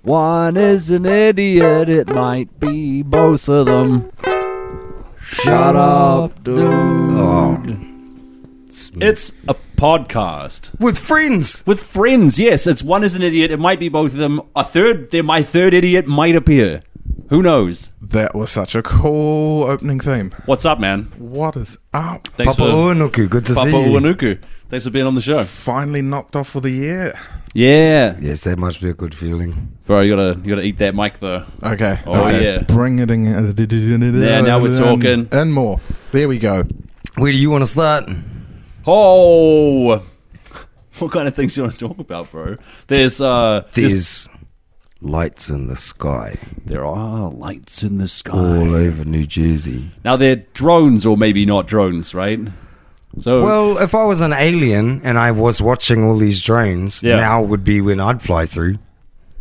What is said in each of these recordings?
One is an idiot, it might be both of them. Shut up, dude. Oh. It's a podcast. With friends. With friends, yes. It's one is an idiot, it might be both of them. My third idiot might appear. Who knows? That was such a cool opening theme. What's up, man? What is up? Thanks Papa Uenuku, good to see Papa you. Uenuku. Thanks for being on the show. Finally knocked off for the year. Yeah. Yes, that must be a good feeling. Bro, you gotta eat that mic though. Okay. Oh, okay. yeah. Bring it in. Yeah, now we're talking. And more. There we go. Where do you want to start? Oh, what kind of things do you want to talk about, bro? There's lights in the sky there are lights in the sky all over New Jersey. Now they're drones, or maybe not drones, right? So Well, if I was an alien and I was watching all these drones, Yeah. now would be when I'd fly through.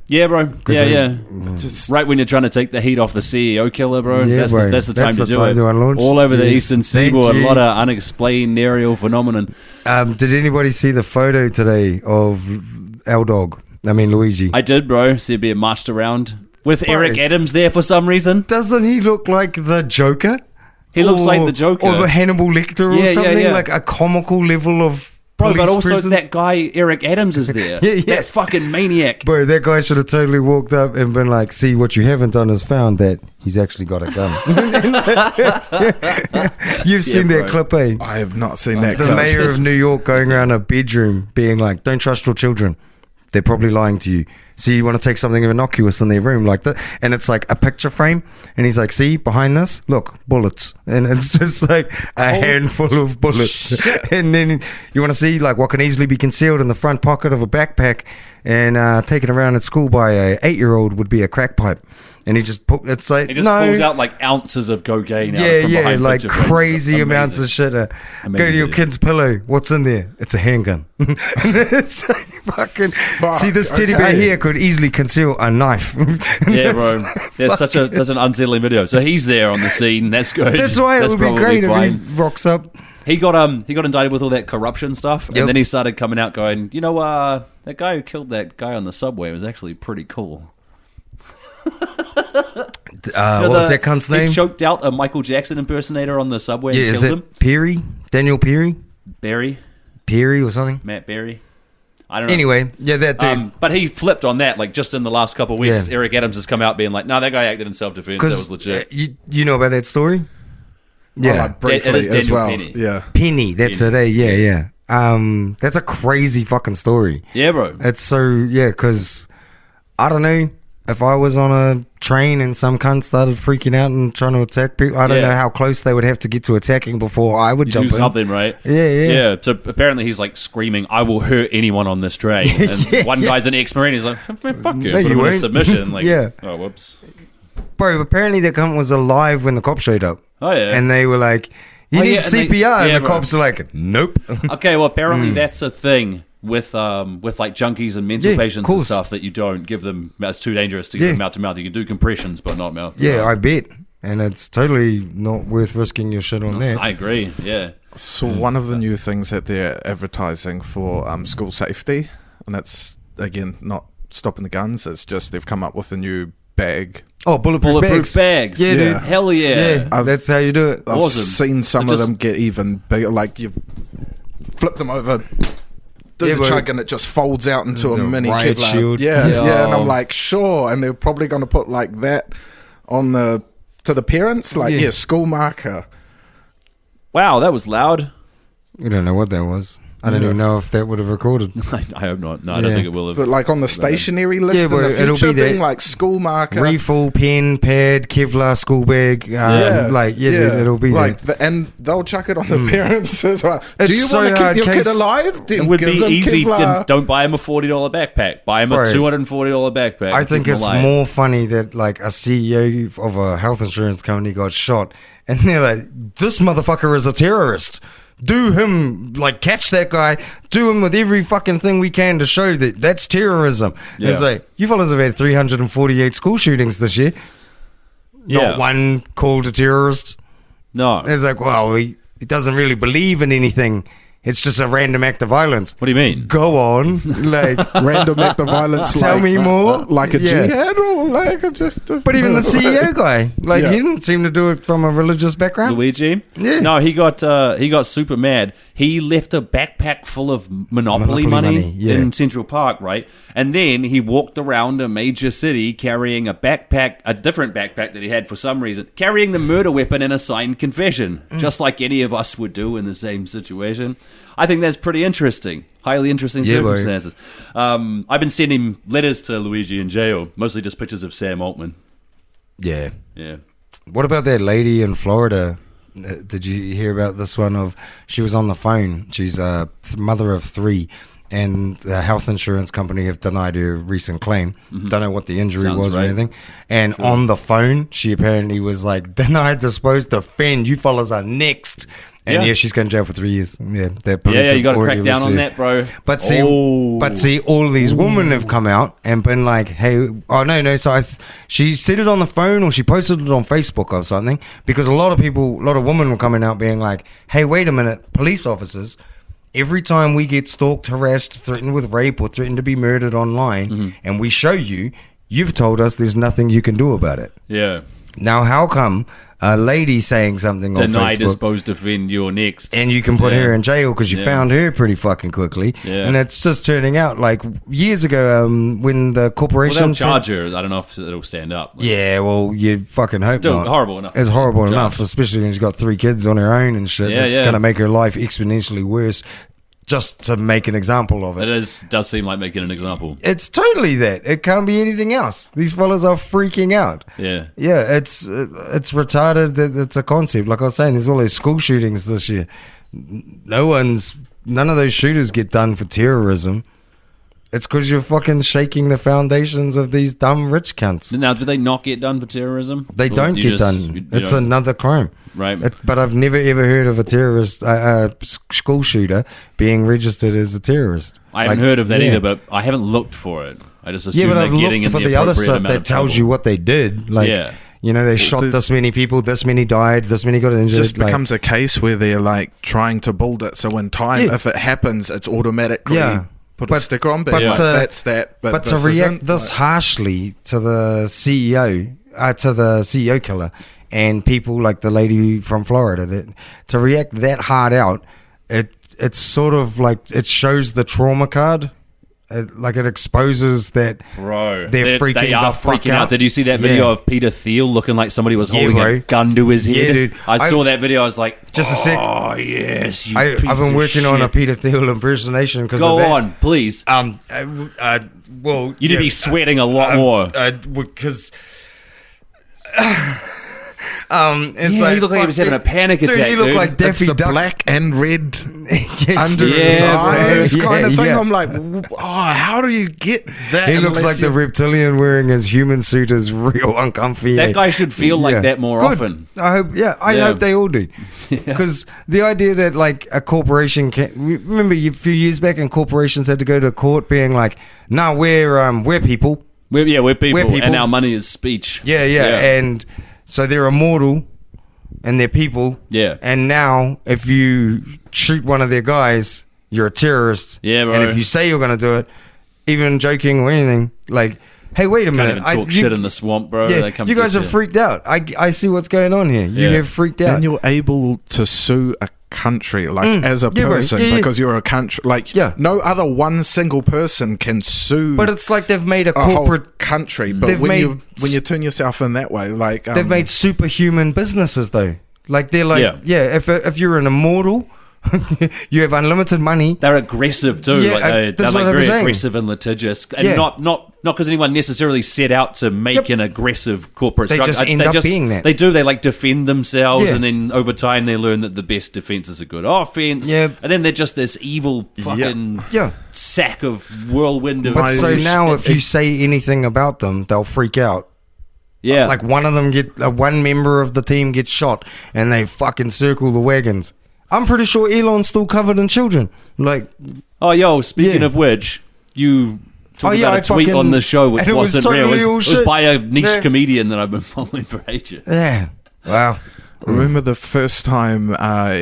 yeah, bro. Yeah. Just Right when you're trying to take the heat off the CEO killer, bro. Yeah, that's, bro. that's the time That's to the do time it. to unlaunch. All over the Yes, eastern thank seaboard, a you. lot of unexplained aerial phenomenon. Did anybody see the photo today of Luigi? I did, bro. See it being marched around with Bro. Eric Adams there for some reason. Doesn't he look like the Joker? He looks like the Joker. Or the Hannibal Lecter Yeah, or yeah, something. yeah. Like a comical level of Bro, but police also presence. that guy Eric Adams is there. Yeah, yeah. That fucking maniac. Bro, that guy should have totally walked up and been like, see, what you haven't done is found that he's actually got a gun. You've seen bro. that clip, eh? I have not seen that The clip. mayor of New York going around a bedroom being like, don't trust your children. They're probably lying to you. So you want to take something innocuous in their room like that. And it's like a picture frame. And he's like, see, behind this, look, bullets. And it's just like a handful of bullets. And then you want to see like what can easily be concealed in the front pocket of a backpack and taken around at school by a 8-year-old would be a crack pipe. And he just it's like, He just no. pulls out like ounces of cocaine out Yeah, from yeah, behind like picture frames. crazy It's amounts amazing. of shit. Go Amazing to your video. kid's pillow. What's in there? It's a handgun. And it's like fucking. See, this teddy bear okay. here could easily conceal a knife. Yeah, bro. There's such an unsettling video. So he's there on the scene. That's good. That's why it That's would be probably great fine. if he rocks up. He got indicted with all that corruption stuff, Yep. and then he started coming out going, you know, that guy who killed that guy on the subway was actually pretty cool. What was that cunt's name? He choked out a Michael Jackson impersonator on the subway Yeah, and is killed it him. Peary? Daniel Peary? Barry, Peary or something? Matt Barry. I don't know. Anyway, yeah, that dude. But he flipped on that, like just in the last couple of weeks. Yeah. Eric Adams has come out being like, "No, that guy acted in self-defense. That was legit." You know about that story? Yeah. like briefly It is as Daniel well. Penny. Yeah. Penny, that's Penny. it, eh? Yeah. That's a crazy fucking story. Yeah, bro. It's so, because I don't know, if I was on a train and some cunt started freaking out and trying to attack people, I don't Yeah. know how close they would have to get to attacking before I would You jump do in. something, right? Yeah. So apparently he's like screaming, "I will hurt anyone on this train." And one guy's an ex-marine. He's like, "Fuck you!" No, Put you him in a won't. submission. Like, Yeah. Oh, whoops. Bro, apparently that cunt was alive when the cops showed up. Oh yeah. And they were like, you Oh, need yeah, and they- CPR. And yeah, the bro. cops are like, nope. Okay, well, apparently that's a thing with like junkies and mental Yeah, patients and course. stuff that you don't give them. It's too dangerous to give them mouth to mouth. You can do compressions, but not mouth to Yeah, mouth. I bet. And it's totally not worth risking your shit on that. I agree. Yeah. So one of the new things that they're advertising for school safety, and it's, again, not stopping the guns, it's just they've come up with a new bag. Oh, bulletproof Bags. Yeah, dude. Yeah. Hell yeah. Yeah, that's how you do it. I've Awesome. seen some It of just- them get even bigger. Like, you flip them over, do Yeah, the but- chug, and it just folds out into a The mini riot Kevlar. shield. Yeah, Yeah. yeah. And I'm like, sure. And they're probably going to put like that on to the parents. Like, Yeah. yeah, school marker. Wow, that was loud. We don't know what that was. I don't Yeah. even know if that would have recorded. I hope not. No, I don't Yeah. think it will have. But like on the stationary list Yeah, in but the it'll future, be there. being like school marker. Refill, pen, pad, Kevlar, school bag. Dude, it'll be like there. and they'll chuck it on the parents as well. It's Do you so want to hard keep your case. kid alive? Then It would give be them easy. Kevlar. Then don't buy him a $40 backpack. Buy him a Right. $240 backpack. I and think keep him it's alive. more funny that like a CEO of a health insurance company got shot and they're like, this motherfucker is a terrorist. Do him, like, catch that guy, do him with every fucking thing we can to show that that's terrorism. Yeah. It's like, you fellas have had 348 school shootings this year. Yeah. Not one called a terrorist. No. It's like, well, he doesn't really believe in anything. It's just a random act of violence. What do you mean? Go on. Like, Random act of violence. tell like, me more. Like a jihad or like But even the CEO guy, like, Yeah. he didn't seem to do it from a religious background. Luigi? Yeah. No, he got super mad. He left a backpack full of Monopoly money yeah. in Central Park, right? And then he walked around a major city carrying a different backpack that he had for some reason, carrying the murder weapon and a signed confession, just like any of us would do in the same situation. I think that's pretty interesting. Highly interesting circumstances. I've been sending letters to Luigi in jail, mostly just pictures of Sam Altman. Yeah. Yeah. What about that lady in Florida? Did you hear about this one? She was on the phone. She's a mother of 3, and the health insurance company have denied her recent claim. Don't know what the injury Sounds was or right. anything. And on the phone, she apparently was like, denied, disposed, defend. You fellas are next. And yeah, she's going to jail for 3 years. Yeah, Yeah, you got to crack down on that, bro. But see, all these women have come out and been like, "Hey, oh no!" So she said it on the phone, or she posted it on Facebook or something, because a lot of women were coming out being like, "Hey, wait a minute, police officers! Every time we get stalked, harassed, threatened with rape, or threatened to be murdered online, and we show you, you've told us there's nothing you can do about it. Yeah. Now, how come a lady saying something on Deny, Facebook, dispose, defend, you're next. and you can put her in jail because you found her pretty fucking quickly, Yeah. and it's just turning out like years ago when the corporation Well, they'll charge her. I don't know if it'll stand up. yeah, well, you fucking hope Still not. horrible enough. It's horrible Charge. enough, especially when she's got 3 kids on her own and shit. Yeah, It's yeah. going to make her life exponentially worse just to make an example of it. Does seem like making an example. It's totally that. It can't be anything else. These fellas are freaking out. Yeah. Yeah, it's retarded that it's a concept. Like I was saying, there's all those school shootings this year. None of those shooters get done for terrorism. It's because you're fucking shaking the foundations of these dumb rich cunts. Now, do they not get done for terrorism? They Or don't you get just- done. you It's don't- another crime. Right. But I've never ever heard of a terrorist, school shooter being registered as a terrorist. I haven't heard of that either, but I haven't looked for it. I just assume Yeah, but they're I've getting looked in for the the other appropriate stuff amount that of tells trouble. you what they did. Like, Yeah. you know, they shot this many people, this many died, this many got injured. just like- becomes a case where they're like trying to build it. So in time, if it happens, it's automatically put a But- sticker on. But but like, to- that's that. But to this react isn't, this like- harshly to the CEO killer, and people like the lady from Florida, to react that hard out, it's sort of like it shows the trauma card. It exposes that Bro, they're freaking they are the fuck freaking out. Did you see that video Yeah. of Peter Thiel looking like somebody was holding bro. a gun to his head? Yeah, dude. I saw that video. I was like, Just a sec. Oh yes, you I've piece been of working on a shit." Peter Thiel impersonation because Go of that. on, please. Well, You need to be sweating a lot more. Because. It's Yeah, he looked like he was having a panic attack, Dude, he looked dude. like it's Daffy the Duck. black and red Yeah, under yeah, his bro. eyes kind of Yeah, thing. yeah. I'm like, how do you get that? He looks unless like the you- reptilian wearing his human suit is real uncomfy. That guy should feel like that more Good. often. I hope. Yeah, I Yeah. hope they all do. Because the idea that like a corporation can remember a few years back, and corporations had to go to court being like, "Nah, we're people." We're people, We're people. and our money is speech. Yeah, and so they're immortal, and they're people. Yeah. And now, if you shoot one of their guys, you're a terrorist. Yeah, bro. And if you say you're going to do it, even joking or anything, like, hey, wait a Can't minute. even talk shit in the swamp, bro. Yeah, They come you guys get are freaked out. I see what's going on here. You Yeah. have freaked out. And you're able to sue a country, like as a Yeah, bro. person, Yeah, yeah. because you're a country. Like, Yeah. no other one single person can sue. But it's like they've made a a whole corporate. country. But they've when made you turn yourself in that way, like They've made superhuman businesses though. Like they're like, Yeah. if you're an immortal, you have unlimited money. They're aggressive too. Yeah, like that's they're what like I was very saying. aggressive and litigious, and Yeah. not because anyone necessarily set out to make Yep. an aggressive corporate They structure. just end up being that. They do. They like defend themselves, Yeah. and then over time they learn that the best defense is a good offense. Yep. And then they're just this evil fucking Yeah. sack of whirlwind of. But So Irish- now, if you say anything about them, they'll freak out. yeah, Like one of them one member of the team gets shot, and they fucking circle the wagons. I'm pretty sure Elon's still covered in children. Like, oh, yo, speaking Yeah. of which, you talked Oh, yeah, about I a tweet fucking- on the show which and it was wasn't real. totally It all was shit. by a niche Yeah. comedian that I've been following for ages. yeah, wow. Remember the first time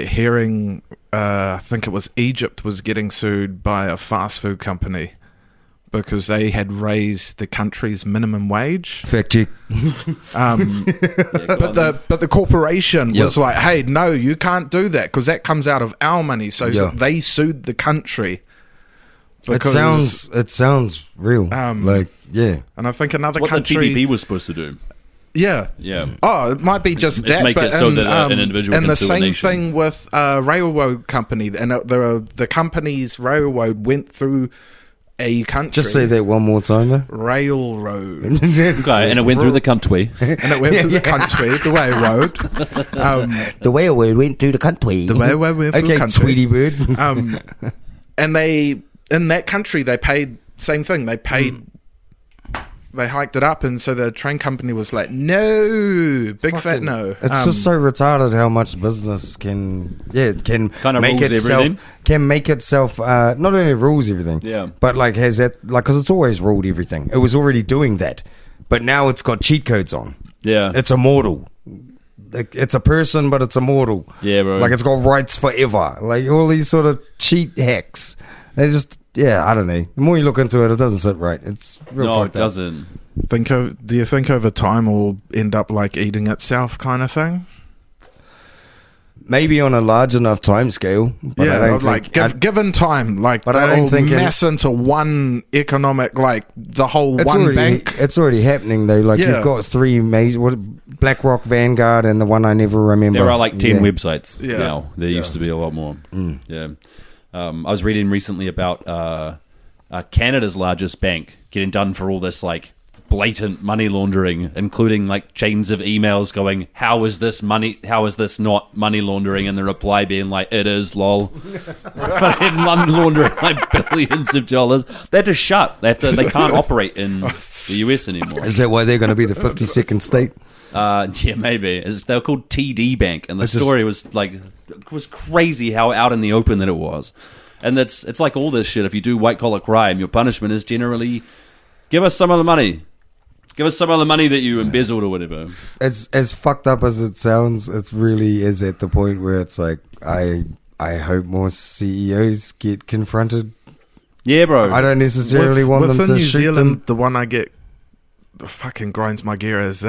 hearing, I think it was Egypt was getting sued by a fast food company because they had raised the country's minimum wage. Fact check. But the corporation was like, hey, no, you can't do that because that comes out of our money. So they sued the country. It sounds real. And I think another country. What the TPP was supposed to do. Yeah. Oh, it might be just that. Make it so that an individual and can the sue a same nation. thing with railroad company, and the company's railroad went through a country. Just say that one more time. Man. Railroad. Okay, and it went through the country. And it went through the country, the railroad. The railroad went through the country. The railroad went through the country. Tweety bird. And they, in that country, they paid, same thing, they paid, they hiked it up, and so the train company was like, no, fat no. It's just so retarded how much business can Kind of make rules itself, everything. can make itself, not only rules everything, but like has that, like, because it's always ruled everything. It was already doing that, but now it's got cheat codes on. Yeah. It's immortal. It's a person, but it's immortal. Yeah, bro. Like it's got rights forever. Like all these sort of cheat hacks. They just, I don't know. The more you look into it, it doesn't sit right. It's real No, it fucked up. doesn't. Do you think over time it will end up like eating itself kind of thing? Maybe on a large enough time scale. But I don't like think, given time, like but I don't it'll think mass into one economic, like the whole it's one already, bank. It's already happening though. Like you've got three major, BlackRock, Vanguard, and the one I never remember. There are like 10 websites Yeah. now. There used to be a lot more. Yeah. I was reading recently about Canada's largest bank getting done for all this like blatant money laundering, including like chains of emails going, how is this not money laundering? And the reply being like, it is, lol. But money laundering like billions of dollars. They had to shut. They can't operate in the US anymore. Is that why they're going to be the 52nd state? Yeah, maybe. They were called TD Bank, and the story was crazy how out in the open that it was. And it's like all this shit. If you do white collar crime, your punishment is generally give us some of the money. Give us some of the money that you embezzled or whatever. As fucked up as it sounds, it really is at the point where it's like I hope more CEOs get confronted. Yeah, bro. I don't necessarily want them to New shoot Zealand, them. the one I get fucking grinds my gear is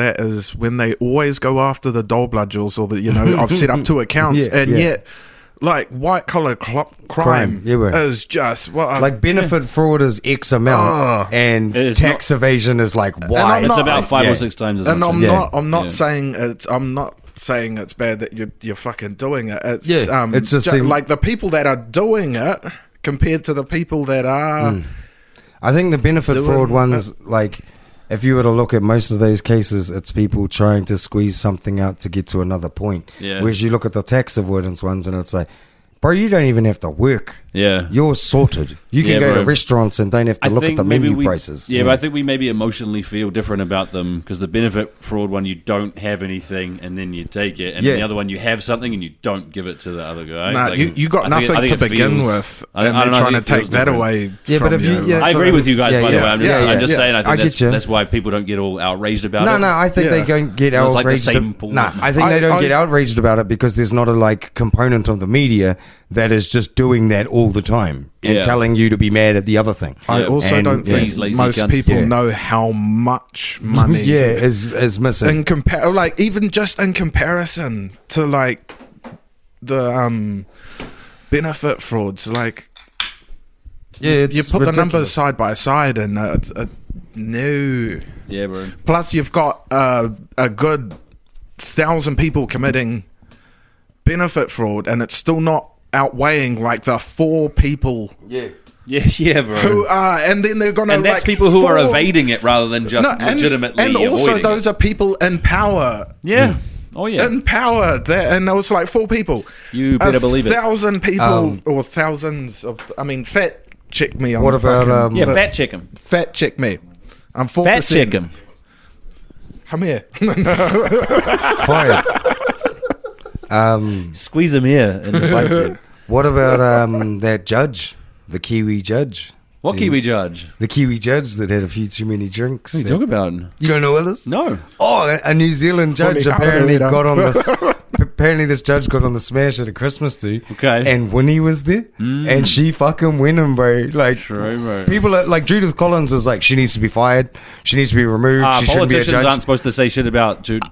when they always go after the dole bludgers or I've set up 2 accounts yet like white collar crime is just like benefit fraud is X amount and tax evasion is like Y. It's about 5 or 6 times as much. And I'm not saying it's bad that you're fucking doing it. It's just like the people that are doing it compared to the people that are. I think the benefit fraud ones, like if you were to look at most of those cases, it's people trying to squeeze something out to get to another point. Yeah. Whereas you look at the tax avoidance ones and it's like, bro, you don't even have to work. Yeah. You're sorted. You can go to restaurants and don't have to look at the menu prices. Yeah, but I think we maybe emotionally feel different about them because the benefit fraud one, you don't have anything and then you take it. And the other one, you have something and you don't give it to the other guy. Nah, you got nothing to begin with. And they're trying to take that away from you. I agree with you guys, by the way. I'm just saying, I think that's why people don't get all outraged about it. No, I think they don't get outraged. I think they don't get outraged about it because there's not a component of the media that is just doing that all the time and telling you to be mad at the other thing. I also don't think most people know how much money is missing. Even just in comparison to the benefit frauds, you put ridiculous. the numbers side by side and no. Yeah, bro. Plus you've got a good 1,000 people committing benefit fraud and it's still not outweighing the 4 people Yeah, bro. who are, and then they're gonna, and that's people who are evading it rather than just legitimately and also avoiding those it. are people in power in power there, and there was 4 people, you better believe it. 1,000 people or thousands of, fat check me on what about fat check him. Fat check me. I'm 4%. Fat check him. Come here. Fire. Squeeze him here in the bicep. What about that judge, the Kiwi judge? What Kiwi judge? The Kiwi judge that had a few too many drinks. What are you talking about? You don't know what this? No. Oh, a New Zealand judge apparently got on this. apparently this judge got on the smash at a Christmas do. Okay. And Winnie was there. And she fucking went him, bro. Like, True, bro. people are, like, Judith Collins is like, she needs to be fired. She needs to be removed. She shouldn't be a Politicians judge. aren't supposed to say shit about Judith.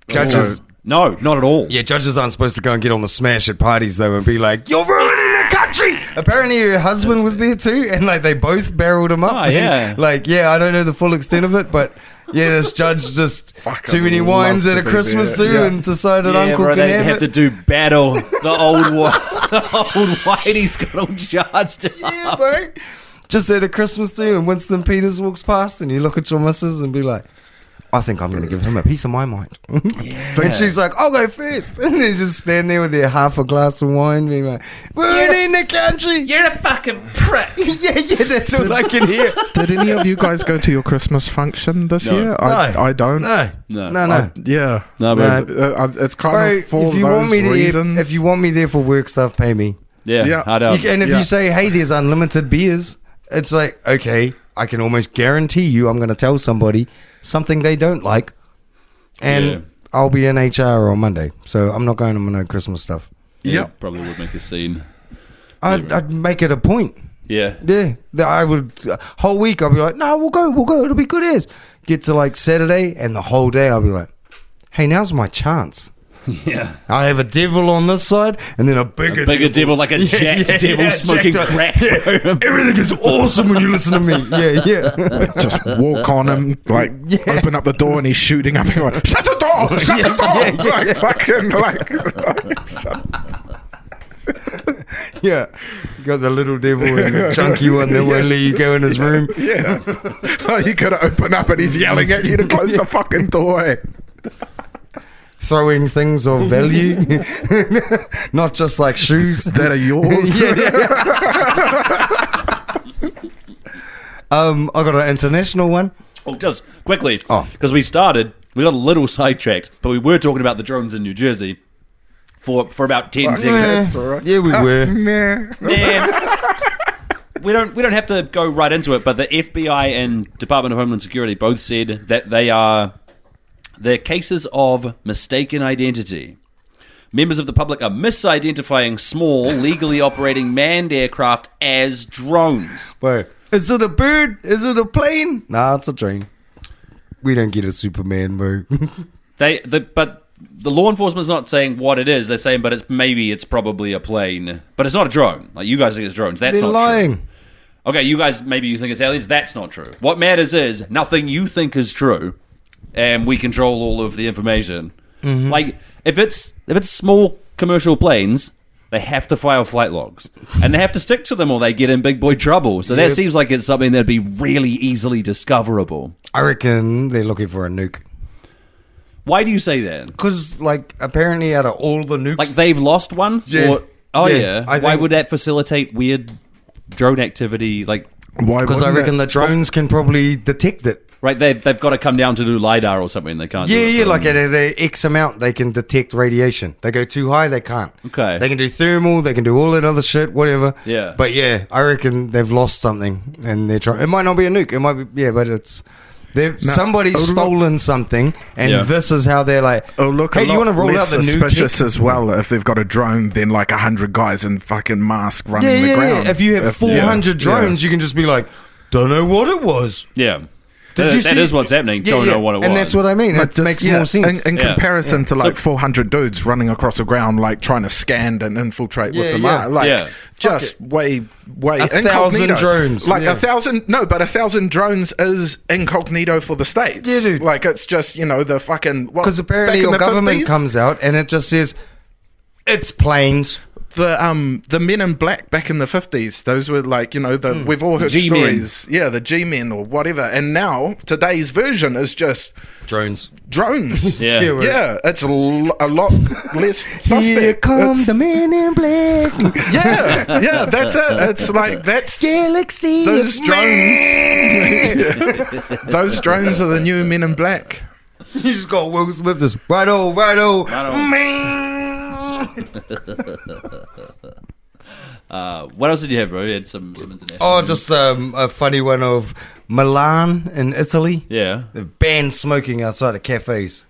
Judges. No, not at all. Yeah, judges aren't supposed to go and get on the smash at parties, though, and be like, you're ruining the country! Apparently, her husband was there, too, and, like, they both barreled him up. Oh, yeah. Like, yeah, I don't know the full extent of it, but, yeah, this judge just Fuck, too many I'd wines love at to a be Christmas there. do Yeah. and decided Yeah, Uncle bro, can they have have it. to do battle. The old whitey's got all charged up. Yeah, bro. Just at a Christmas do, and Winston Peters walks past, and you look at your missus and be like, I think I'm going to give him a piece of my mind. And she's like, I'll go first. And they just stand there with their half a glass of wine, being like, we're in the country. You're a fucking prick. Yeah, that's all I can hear. Did any of you guys go to your Christmas function this No. year? No. I don't. No. Yeah. No, bro. It's kind Bro, of for if you those want me reasons. if you want me there for work stuff, pay me. Yeah, hard Yeah. up. And if Yeah. you say, hey, there's unlimited beers, it's like, okay, I can almost guarantee you I'm going to tell somebody something they don't like, and Yeah. I'll be in HR on Monday. So I'm not going to no Christmas stuff. Yeah. Probably would make a scene. I'd make it a point. Yeah. Yeah, I would. Whole week I'll be like, no, we'll go. It'll be good as. Get to like Saturday, and the whole day I'll be like, hey, now's my chance. Yeah. I have a devil on this side, and then a bigger devil, like a jacked devil smoking jacked up. crack. Everything is awesome when you listen to me. Yeah. Just walk on him, like Yeah. open up the door, and he's shooting up. And you're like, shut the door! Shut the door! Like fucking Yeah. You got the little devil and the chunky one that won't let you go in his room. yeah. You gotta open up, and he's yelling at you to close the fucking door. Throwing things of value, not just like shoes. That are yours. I got an international one. Oh, just quickly, Oh. because we got a little sidetracked, but we were talking about the drones in New Jersey for about 10 seconds. That's all right. Yeah, we were. Man, we don't have to go right into it, but the FBI and Department of Homeland Security both said that they're cases of mistaken identity. Members of the public are misidentifying small, legally operating manned aircraft as drones. Wait, is it a bird? Is it a plane? Nah, it's a train. We don't get a Superman, bro. But the law enforcement's not saying what it is. They're saying, but it's probably a plane, but it's not a drone. Like you guys think it's drones. That's They're not lying. true. Okay, you guys maybe you think it's aliens. That's not true. What matters is nothing you think is true, and we control all of the information. Mm-hmm. Like if it's small commercial planes, they have to file flight logs, and they have to stick to them, or they get in big boy trouble. So that Yep. seems like it's something that'd be really easily discoverable. I reckon they're looking for a nuke. Why do you say that? Because, like, apparently out of all the nukes... Like they've lost one? Yeah. Oh Yeah, yeah. I Why think- would that facilitate weird drone activity? Like, Why? Because I reckon the drones can probably detect it. right? They've got to come down to do lidar or something. They can't. do it Yeah, from- like at a X amount, they can detect radiation. They go too high, they can't. Okay. They can do thermal, they can do all that other shit, whatever. Yeah. But yeah, I reckon they've lost something, and they're trying. It might not be a nuke. It might be, yeah, but it's. Somebody's stolen something, and Yeah. this is how they're like. Oh look! Hey, a do you lot want to roll out less the new suspicious tech? as well if they've got a drone than like 100 guys in fucking masks running Yeah, the yeah, ground. yeah. If you have 400 drones, you can just be like, don't know what it was. Yeah. Did you That see- is what's happening. Yeah, Don't yeah. know what it was. And that's what I mean. But It just- makes yeah, more sense. in Yeah. comparison to Yeah. like 400 dudes running across the ground, like trying to scan and infiltrate with Yeah, the yeah. like Yeah. just way 1,000 incognito. drones, like yeah. 1,000. No, but 1,000 drones is incognito for the states. Yeah, dude. Like it's just the fucking Because apparently back in your the government 50s, comes out and it just says, it's planes. the men in black back in the 50s, those were like we've all heard G-men. stories, the G-men or whatever, and now today's version is just Drones. drones. Yeah. Yeah, right. Yeah, it's a lot less suspect. Here come It's- the men in black. yeah, that's it. It's like that's Galaxy. those of drones. man. Those drones are the new men in black. You just got Will Smith just righto, righto, Righto. man. What else did you have, bro? You had some international. Oh, just a funny one of Milan in Italy. yeah. They've banned smoking outside of cafes.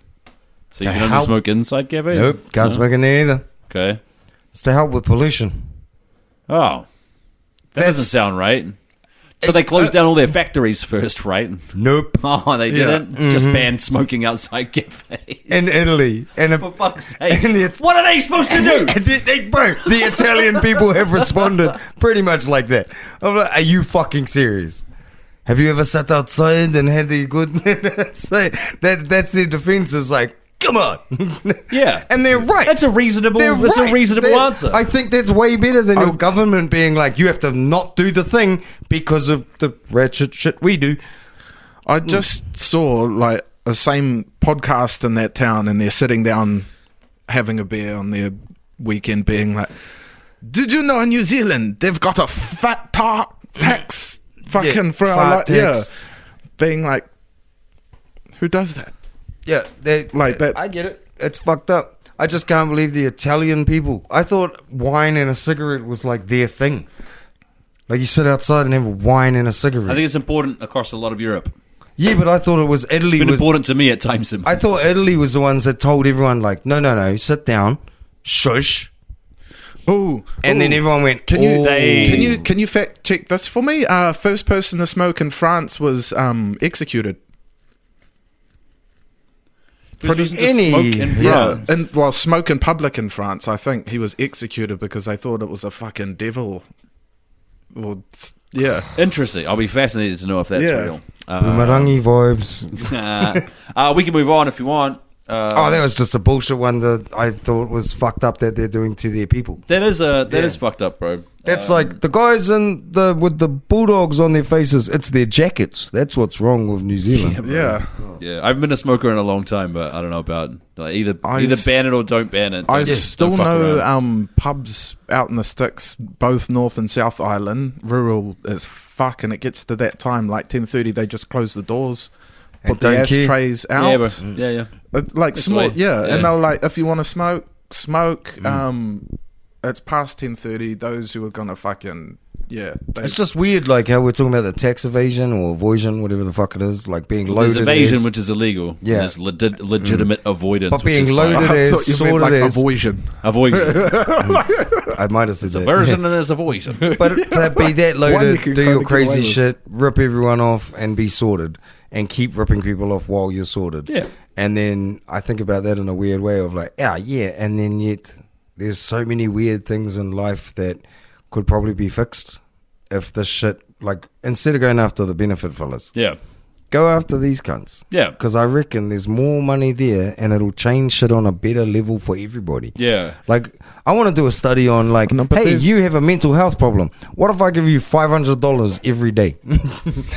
So you can only smoke inside cafes? Nope, can't smoke in there either. Okay. It's to help with pollution. Oh. That doesn't sound right. So they closed down all their factories first, right? Nope. Oh, they didn't? Just banned smoking outside cafes. In Italy. And For fuck's sake. And What are they supposed to do? Bro, the Italian people have responded pretty much like that. I'm like, are you fucking serious? Have you ever sat outside and had the good say that's their defense is like, come on. Yeah. And they're right. That's a reasonable answer. I think that's way better than your government being like, you have to not do the thing because of the ratchet shit we do. I just saw like the same podcast in that town, and they're sitting down having a beer on their weekend being like, did you know in New Zealand they've got a fat tax fucking for our being like, who does that? Yeah, they like that. I get it. It's fucked up. I just can't believe the Italian people. I thought wine and a cigarette was like their thing. Like you sit outside and have a wine and a cigarette. I think it's important across a lot of Europe. Yeah, but I thought it was Italy. It's been important to me at times. I thought Italy was the ones that told everyone like, no, sit down, shush. Oh, and then everyone went. Can you fact check this for me? First person to smoke in France was executed. Smoke in France. And smoke in public in France. I think he was executed because they thought it was a fucking devil. Well, yeah. Interesting. I'll be fascinated to know if that's real. Boomerangi vibes. We can move on if you want. That was just a bullshit one that I thought was fucked up that they're doing to their people. That is fucked up, bro. That's like the guys with the bulldogs on their faces. It's their jackets. That's what's wrong with New Zealand. Yeah. I haven't been a smoker in a long time, but I don't know about either ban it or don't ban it. I still know pubs out in the sticks, both North and South Island, rural as fuck, and it gets to that time like 10:30, they just close the doors. Put the ashtrays out. Yeah. Like That's small, and they'll like, if you want to smoke. It's past 10:30. Those who are gonna fucking it's just weird, like how we're talking about the tax evasion or avoidance, whatever the fuck it is, like being loaded. There's evasion, which is illegal. Yeah, there's legitimate avoidance, but being loaded as sort of like avoidance. I might have said that. Aversion and there's avoidance. But to be that loaded, do your crazy shit, rip everyone off, and be sorted, and keep ripping people off while you're sorted. Yeah. And then I think about that in a weird way of like, and then yet there's so many weird things in life that could probably be fixed if this shit, like, instead of going after the benefit fellas, go after these cunts. Yeah. Because I reckon there's more money there and it'll change shit on a better level for everybody. Yeah. Like, I want to do a study on, like, hey, you have a mental health problem. What if I give you $500 every day?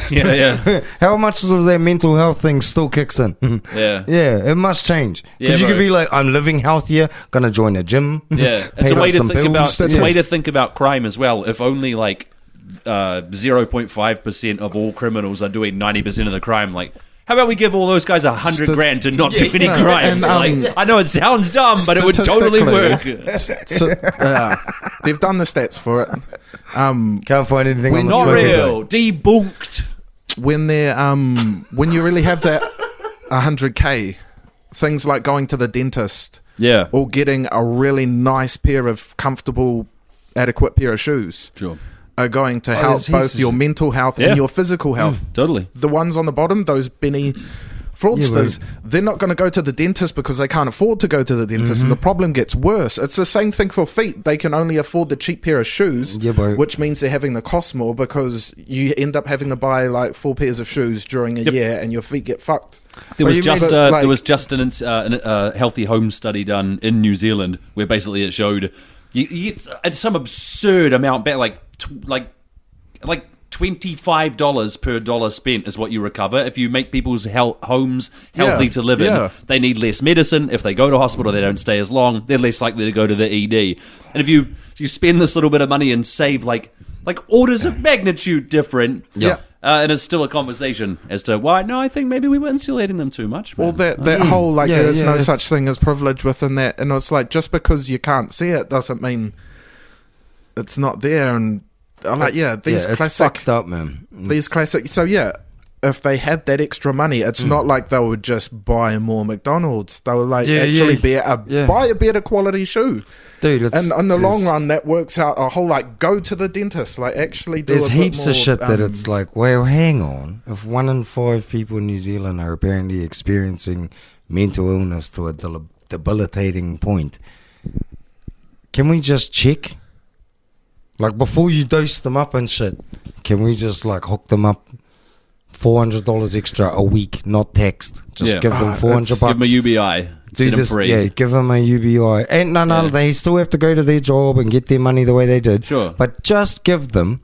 Yeah. How much of that mental health thing still kicks in? Yeah. Yeah, it must change. Because you could be like, I'm living healthier, gonna join a gym. Yeah. It's a way to think about crime as well. If only, like, 0.5% of all criminals are doing 90% of the crime, like, how about we give all those guys $100,000 to not do any crimes? I know it sounds dumb, but it would totally work. They've done the stats for it. Can't find anything on the not real. Debunked. When you really have that 100K, things like going to the dentist, or getting a really nice pair of comfortable, adequate pair of shoes. Sure. Are going to help both your mental health and your physical health. Totally. The ones on the bottom, those Benny fraudsters, they're not going to go to the dentist because they can't afford to go to the dentist, and the problem gets worse. It's the same thing for feet. They can only afford the cheap pair of shoes, which means they're having to cost more because you end up having to buy like 4 pairs of shoes during a year and your feet get fucked. There was just a healthy home study done in New Zealand where basically it showed you get some absurd amount back, like $25 per dollar spent is what you recover if you make people's homes healthy to live in. They need less medicine. If they go to hospital, they don't stay as long. They're less likely to go to the ED. And if you spend this little bit of money and save like orders of magnitude different, and it's still a conversation as to why. No, I think maybe we were insulating them too much. Man. Well, that whole there's no such thing as privilege within that, and it's like just because you can't see it doesn't mean it's not there. And these classic, it's fucked up, man. These classic. So if they had that extra money, it's not like they would just buy more McDonald's. They would like buy a better quality shoe. Dude, and in the long run, that works out a whole like go to the dentist, like actually do. There's a heaps bit more, of shit that it's like, well, hang on. If 1 in 5 people in New Zealand are apparently experiencing mental illness to a debilitating point, can we just check? Like before you dose them up and shit, can we just like hook them up? $400 extra a week, not taxed. Just give them $400 bucks. Give them a UBI. Do this, give them a UBI. And they still have to go to their job and get their money the way they did. Sure. But just give them,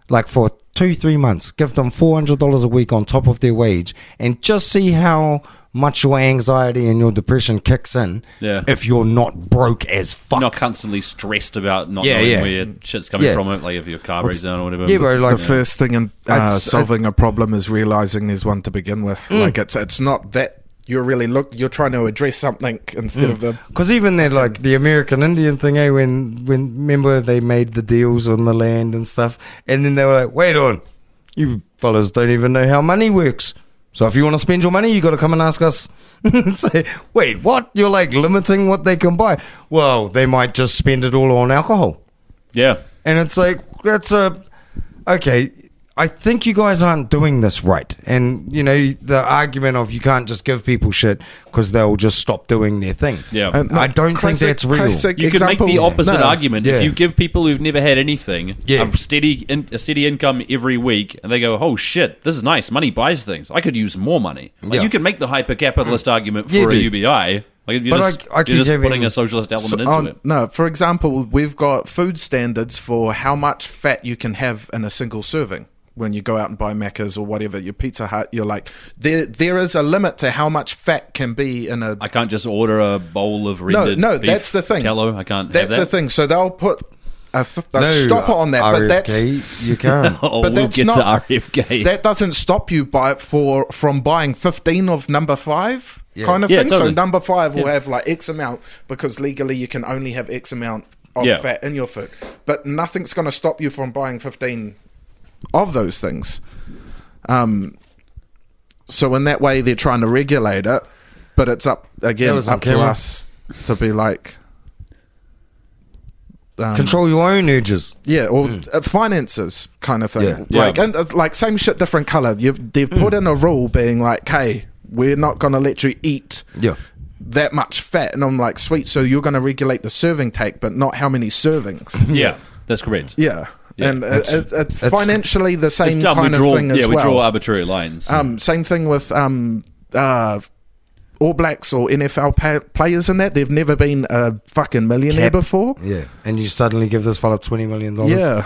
like for 2-3 months, give them $400 a week on top of their wage, and just see how much your anxiety and your depression kicks in if you're not broke as fuck. Not constantly stressed about not knowing where your shit's coming from, like if your car breaks down or whatever. Yeah, bro, like the first thing in solving a problem is realizing there's one to begin with. Like it's not that you're you're trying to address something instead of the... Because even that, like the American Indian thing, when remember they made the deals on the land and stuff, and then they were like, wait on, you fellas don't even know how money works. So if you want to spend your money, you got to come and ask us. Say, wait, what? You're like limiting what they can buy. Well, they might just spend it all on alcohol. Yeah. And it's like, okay, I think you guys aren't doing this right. And, you know, the argument of you can't just give people shit because they'll just stop doing their thing. Yeah. I don't think that's real. You can make the opposite argument. If you give people who've never had anything a steady income every week, and they go, oh shit, this is nice, money buys things, I could use more money. Like, you can make the hyper-capitalist argument for a UBI. Like you're just putting a socialist element into it. No, for example, we've got food standards for how much fat you can have in a single serving. When you go out and buy Macca's or whatever, your Pizza Hut, you're like, there is a limit to how much fat can be in a... I can't just order a bowl of rendered No, beef that's the thing. Tallow. I can't That's have that. the thing. So they'll put a stopper on that. RFK, but that's... you can't. But that's we'll not... get to RFK. That doesn't stop you from buying 15 of number 5 kind of thing. Totally. So number 5 will have like X amount because legally you can only have X amount of fat in your food. But nothing's going to stop you from buying 15 of those things. So in that way they're trying to regulate it, but it's up to us to be like control your own urges, or finances kind of thing. Like and like same shit, different color. They've put in a rule being like, hey, we're not going to let you eat that much fat, and I'm like, sweet, so you're going to regulate the serving take but not how many servings. That's correct. And it's financially the same kind of thing as well. We draw arbitrary lines. Same thing with All Blacks or NFL players in that. They've never been a fucking millionaire before. Yeah, and you suddenly give this fella $20 million. Yeah.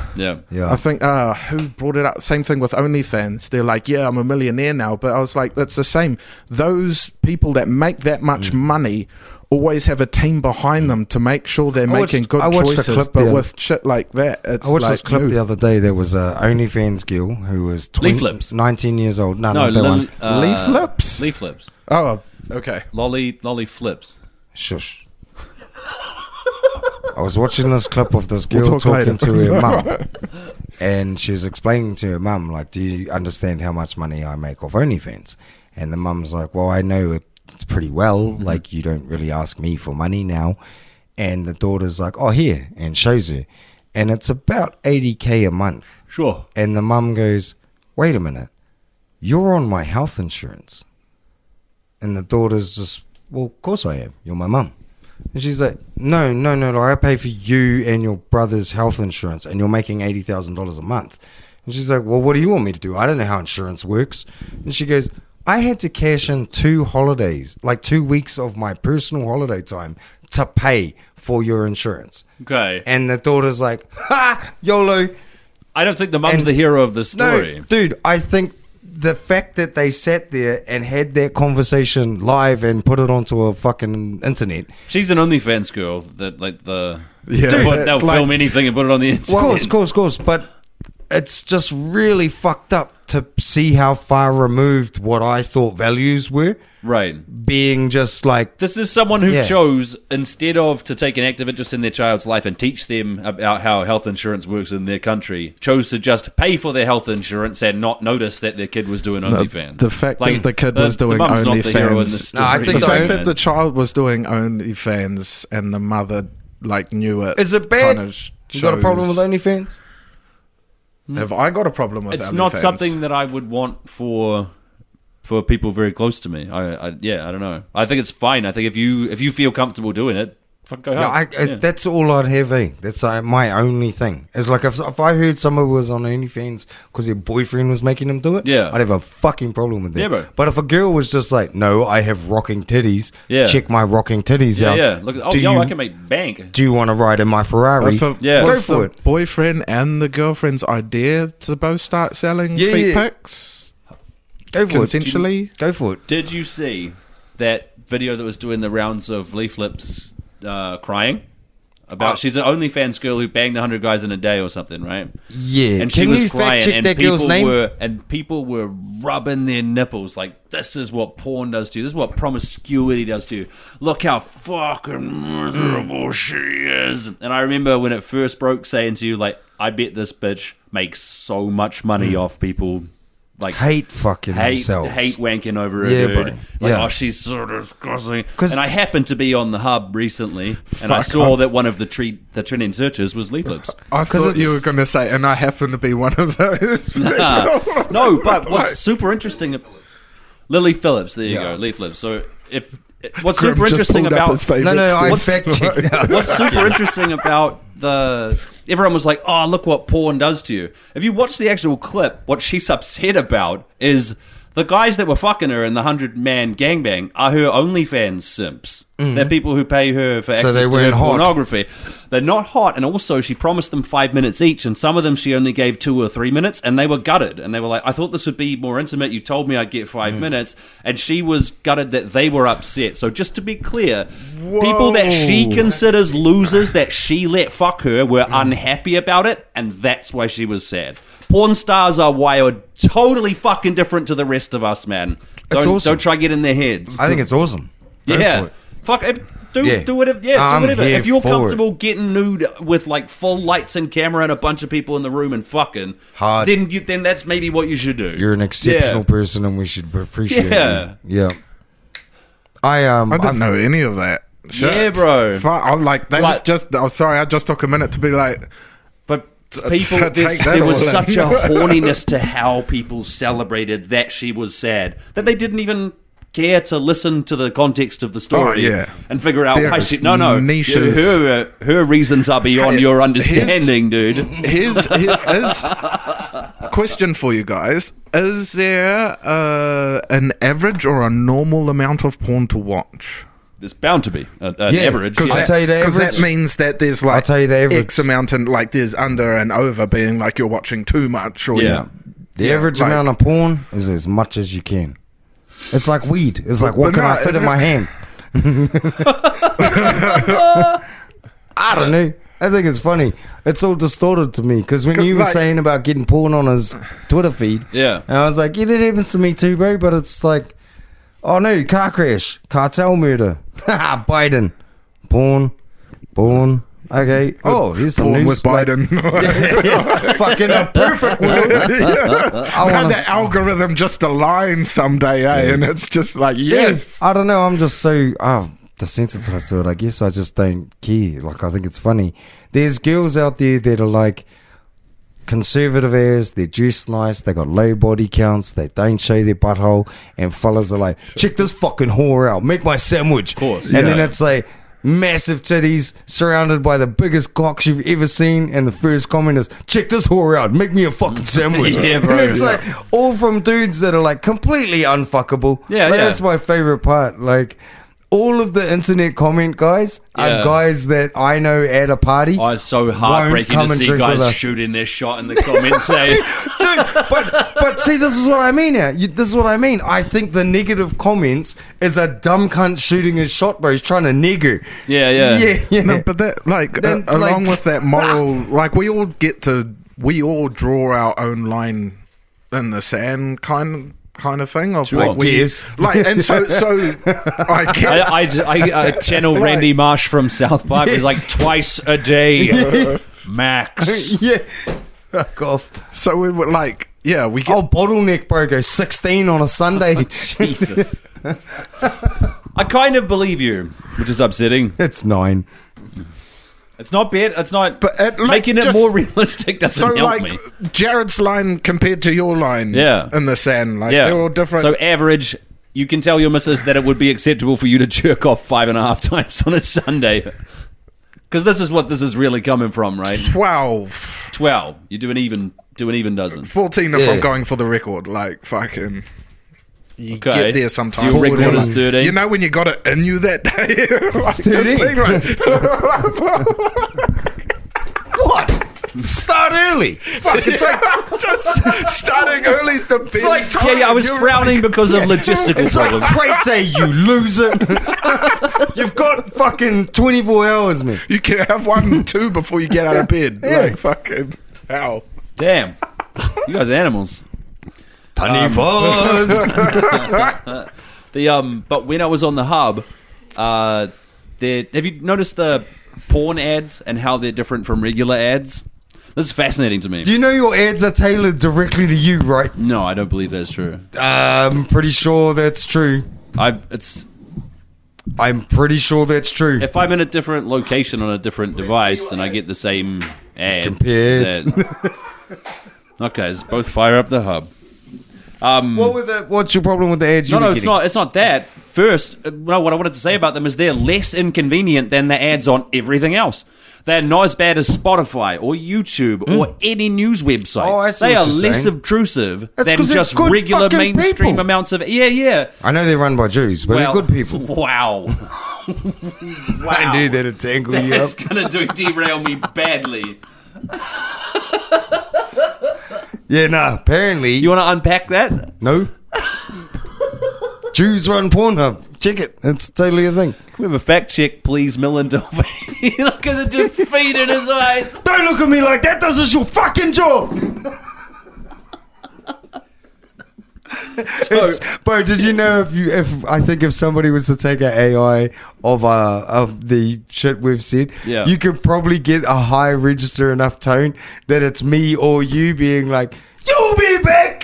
I think who brought it up? Same thing with OnlyFans. They're like, I'm a millionaire now, but I was like, that's the same. Those people that make that much money always have a team behind them to make sure they're making good choices. But with shit like that, it's I watched this clip the other day. There was a OnlyFans girl who was 19 years old. Leaf Flips? Leaf Flips. Oh, okay. Lolly Flips. Shush. I was watching this clip of this girl talking to her mum, and she was explaining to her mum, like, do you understand how much money I make off OnlyFans? And the mum's like, well, I know it's pretty well, like, you don't really ask me for money now. And the daughter's like, oh, here, and shows her, and it's about $80K a month. Sure. And the mum goes, wait a minute, you're on my health insurance. And the daughter's just, well, of course I am, you're my mum. And she's like, no, like, I pay for you and your brother's health insurance, and you're making $80,000 a month. And she's like, well, what do you want me to do? I don't know how insurance works. And she goes, I had to cash in 2 holidays, like 2 weeks of my personal holiday time to pay for your insurance. Okay. And the daughter's like, ha, YOLO. I don't think the mum's the hero of the story. No, dude, I think the fact that they sat there and had that conversation live and put it onto a fucking internet. She's an OnlyFans girl that, like, they'll like, film anything and put it on the internet. Of course. But it's just really fucked up to see how far removed what I thought values were. Right. Being just like... This is someone who chose, instead of to take an active interest in their child's life and teach them about how health insurance works in their country, chose to just pay for their health insurance and not notice that their kid was doing OnlyFans. The fact that the kid was doing OnlyFans... I think the fact that the child was doing OnlyFans and the mother knew it... Is it bad? You got a problem with OnlyFans? Have I got a problem with OnlyFans? It's not something that I would want for people very close to me. I don't know. I think it's fine. I think if you feel comfortable doing it, fuck, go ahead. That's all I'd have. That's my only thing. It's like if I heard someone was on OnlyFans because their boyfriend was making them do it, I'd have a fucking problem with that. Yeah, bro. But if a girl was just like, no, I have rocking titties, check my rocking titties out. Yeah, look, I can make bank. Do you want to ride in my Ferrari? Go for it. Boyfriend and the girlfriend's idea to both start selling feet pics? Go for consensually. Go for it. Did you see that video that was doing the rounds of Leaf Lips crying? She's an OnlyFans girl who banged 100 guys in a day or something, right? Yeah. And she was crying, and people were rubbing their nipples like, this is what porn does to you. This is what promiscuity does to you. Look how fucking miserable she is. And I remember when it first broke, saying to you, like, I bet this bitch makes so much money off people. Like hate themselves. Hate wanking over a dude. Oh, she's so disgusting. And I happened to be on the hub recently, and I saw that one of the trending searches was Leaf Lips. I thought you were going to say, and I happen to be one of those. No, but what's super interesting... Lily Phillips, there you go, Leaf Lips. So what's super interesting about... I fact-checked. What's super interesting about everyone was like, oh, look what porn does to you. If you watch the actual clip, what she's upset about is the guys that were fucking her in the 100-man gangbang are her OnlyFans simps. They're people who pay her for access to her pornography. They're not hot, and also she promised them 5 minutes each, and some of them she only gave 2 or 3 minutes, and they were gutted. And they were like, I thought this would be more intimate. You told me I'd get 5 minutes. And she was gutted that they were upset. So just to be clear, people that she considers losers that she let fuck her were unhappy about it, and that's why she was sad. Porn stars are wired totally fucking different to the rest of us, man. Don't try get in their heads. I think it's awesome. Fuck it. Do whatever. Do whatever. If you're comfortable getting nude with like full lights and camera and a bunch of people in the room and fucking hard, then that's maybe what you should do. You're an exceptional person, and we should appreciate you. Yeah. I didn't know any of that. Shit. Yeah, bro. I'm like, sorry, I just took a minute to be like. But people, there was such a horniness to how people celebrated that she was sad that they didn't even care to listen to the context of the story and figure out why she... No. Niches. Her reasons are beyond your understanding, dude. Here's question for you guys. Is there an average or a normal amount of porn to watch? There's bound to be an average. I'll tell you the average. Because that means that there's like I'll tell you the average. X amount, and like there's under and over being like you're watching too much. Or the average amount of porn is as much as you can. It's like weed. It's like, what can I fit in my hand? I don't know. I think it's funny. It's all distorted to me because when you were saying about getting porn on his Twitter feed, and I was like, that happens to me too, bro. But it's like, oh no, car crash, cartel murder, Biden, porn. Okay. Oh, here's some porn news with Biden. Fucking a perfect world. The algorithm just align someday, and it's just like, yes. I don't know. I'm just so desensitized to it. I guess I just don't care. Like, I think it's funny. There's girls out there that are like conservative as, they're dressed nice, they got low body counts, they don't show their butthole, and fellas are like, check this fucking whore out, make my sandwich. Of course. And then it's like massive titties surrounded by the biggest cocks you've ever seen, and the first comment is, check this whore out, make me a fucking sandwich. Bro. And it's like all from dudes that are like completely unfuckable. That's my favorite part. Like, all of the internet comment guys are guys that I know at a party. Oh, it's so heartbreaking to see guys shooting their shot in the comments. Dude, but see, this is what I mean here. This is what I mean. I think the negative comments is a dumb cunt shooting his shot, bro. He's trying to nigger. Yeah. No, but that, along with that moral, like, we all draw our own line in the sand kind of thing of Sure. like we like, and so I guess I channel Randy Marsh from South Park. He's like twice a day, max. Yeah. Fuck off. so we were like, yeah, we get Bottleneck, bro, goes 16 on a Sunday. Jesus. I kind of believe you, which is upsetting. It's 9. It's not bad. It's not. But like, making it just- more realistic doesn't so help like me. Jared's line compared to your line, Yeah. in the sand, like Yeah, they're all different. So average. You can tell your missus that it would be acceptable for you to jerk off 5.5 times on a Sunday, because this is what this is really coming from, right? 12, You do an even dozen. 14 if Yeah. I'm going for the record, like fucking. You Okay. get there sometimes. Your record You're is like- 13. You know when you got it in you that day? Like, this 13. thing, What? Start early. Fuck, it's like starting early is the best. like time. Yeah, I was You're frowning because of logistical It's like problems. great day, you loser. You've got fucking 24 hours, man. You can have 1, 2 before you get out of bed. Yeah. Like fucking hell. Damn, you guys are animals. Honey fuzz. But when I was on the hub, have you noticed the porn ads and how they're different from regular ads? This is fascinating to me. Do you know your ads are tailored directly to you, right? No, I don't believe that's true. I'm pretty sure that's true. I'm pretty sure that's true. If I'm in a different location on a different device and I get the same ad, compared. is that- okay, let's both fire up the hub. What's your problem with the ads? No, it's not. It's not that. First, no, what I wanted to say about them is they're less inconvenient than the ads on everything else. They're not as bad as Spotify or YouTube or any news website. Oh, I see they what are you're less saying. obtrusive That's than 'cause they're just good regular fucking mainstream people. amounts of. Yeah. I know they're run by Jews, but they're good people. Wow. I knew that'd tangle you up. That's gonna derail me badly. Yeah, nah, apparently. You want to unpack that? No. Jews run Pornhub. Check it. It's totally a thing. We have a fact check, please, Millendorf. Look at the defeat in his eyes. Don't look at me like that. This is your fucking job. Bro, did you know if somebody was to take an AI of the shit we've said, Yeah. you could probably get a high register enough tone that it's me or you being like, "You'll be back."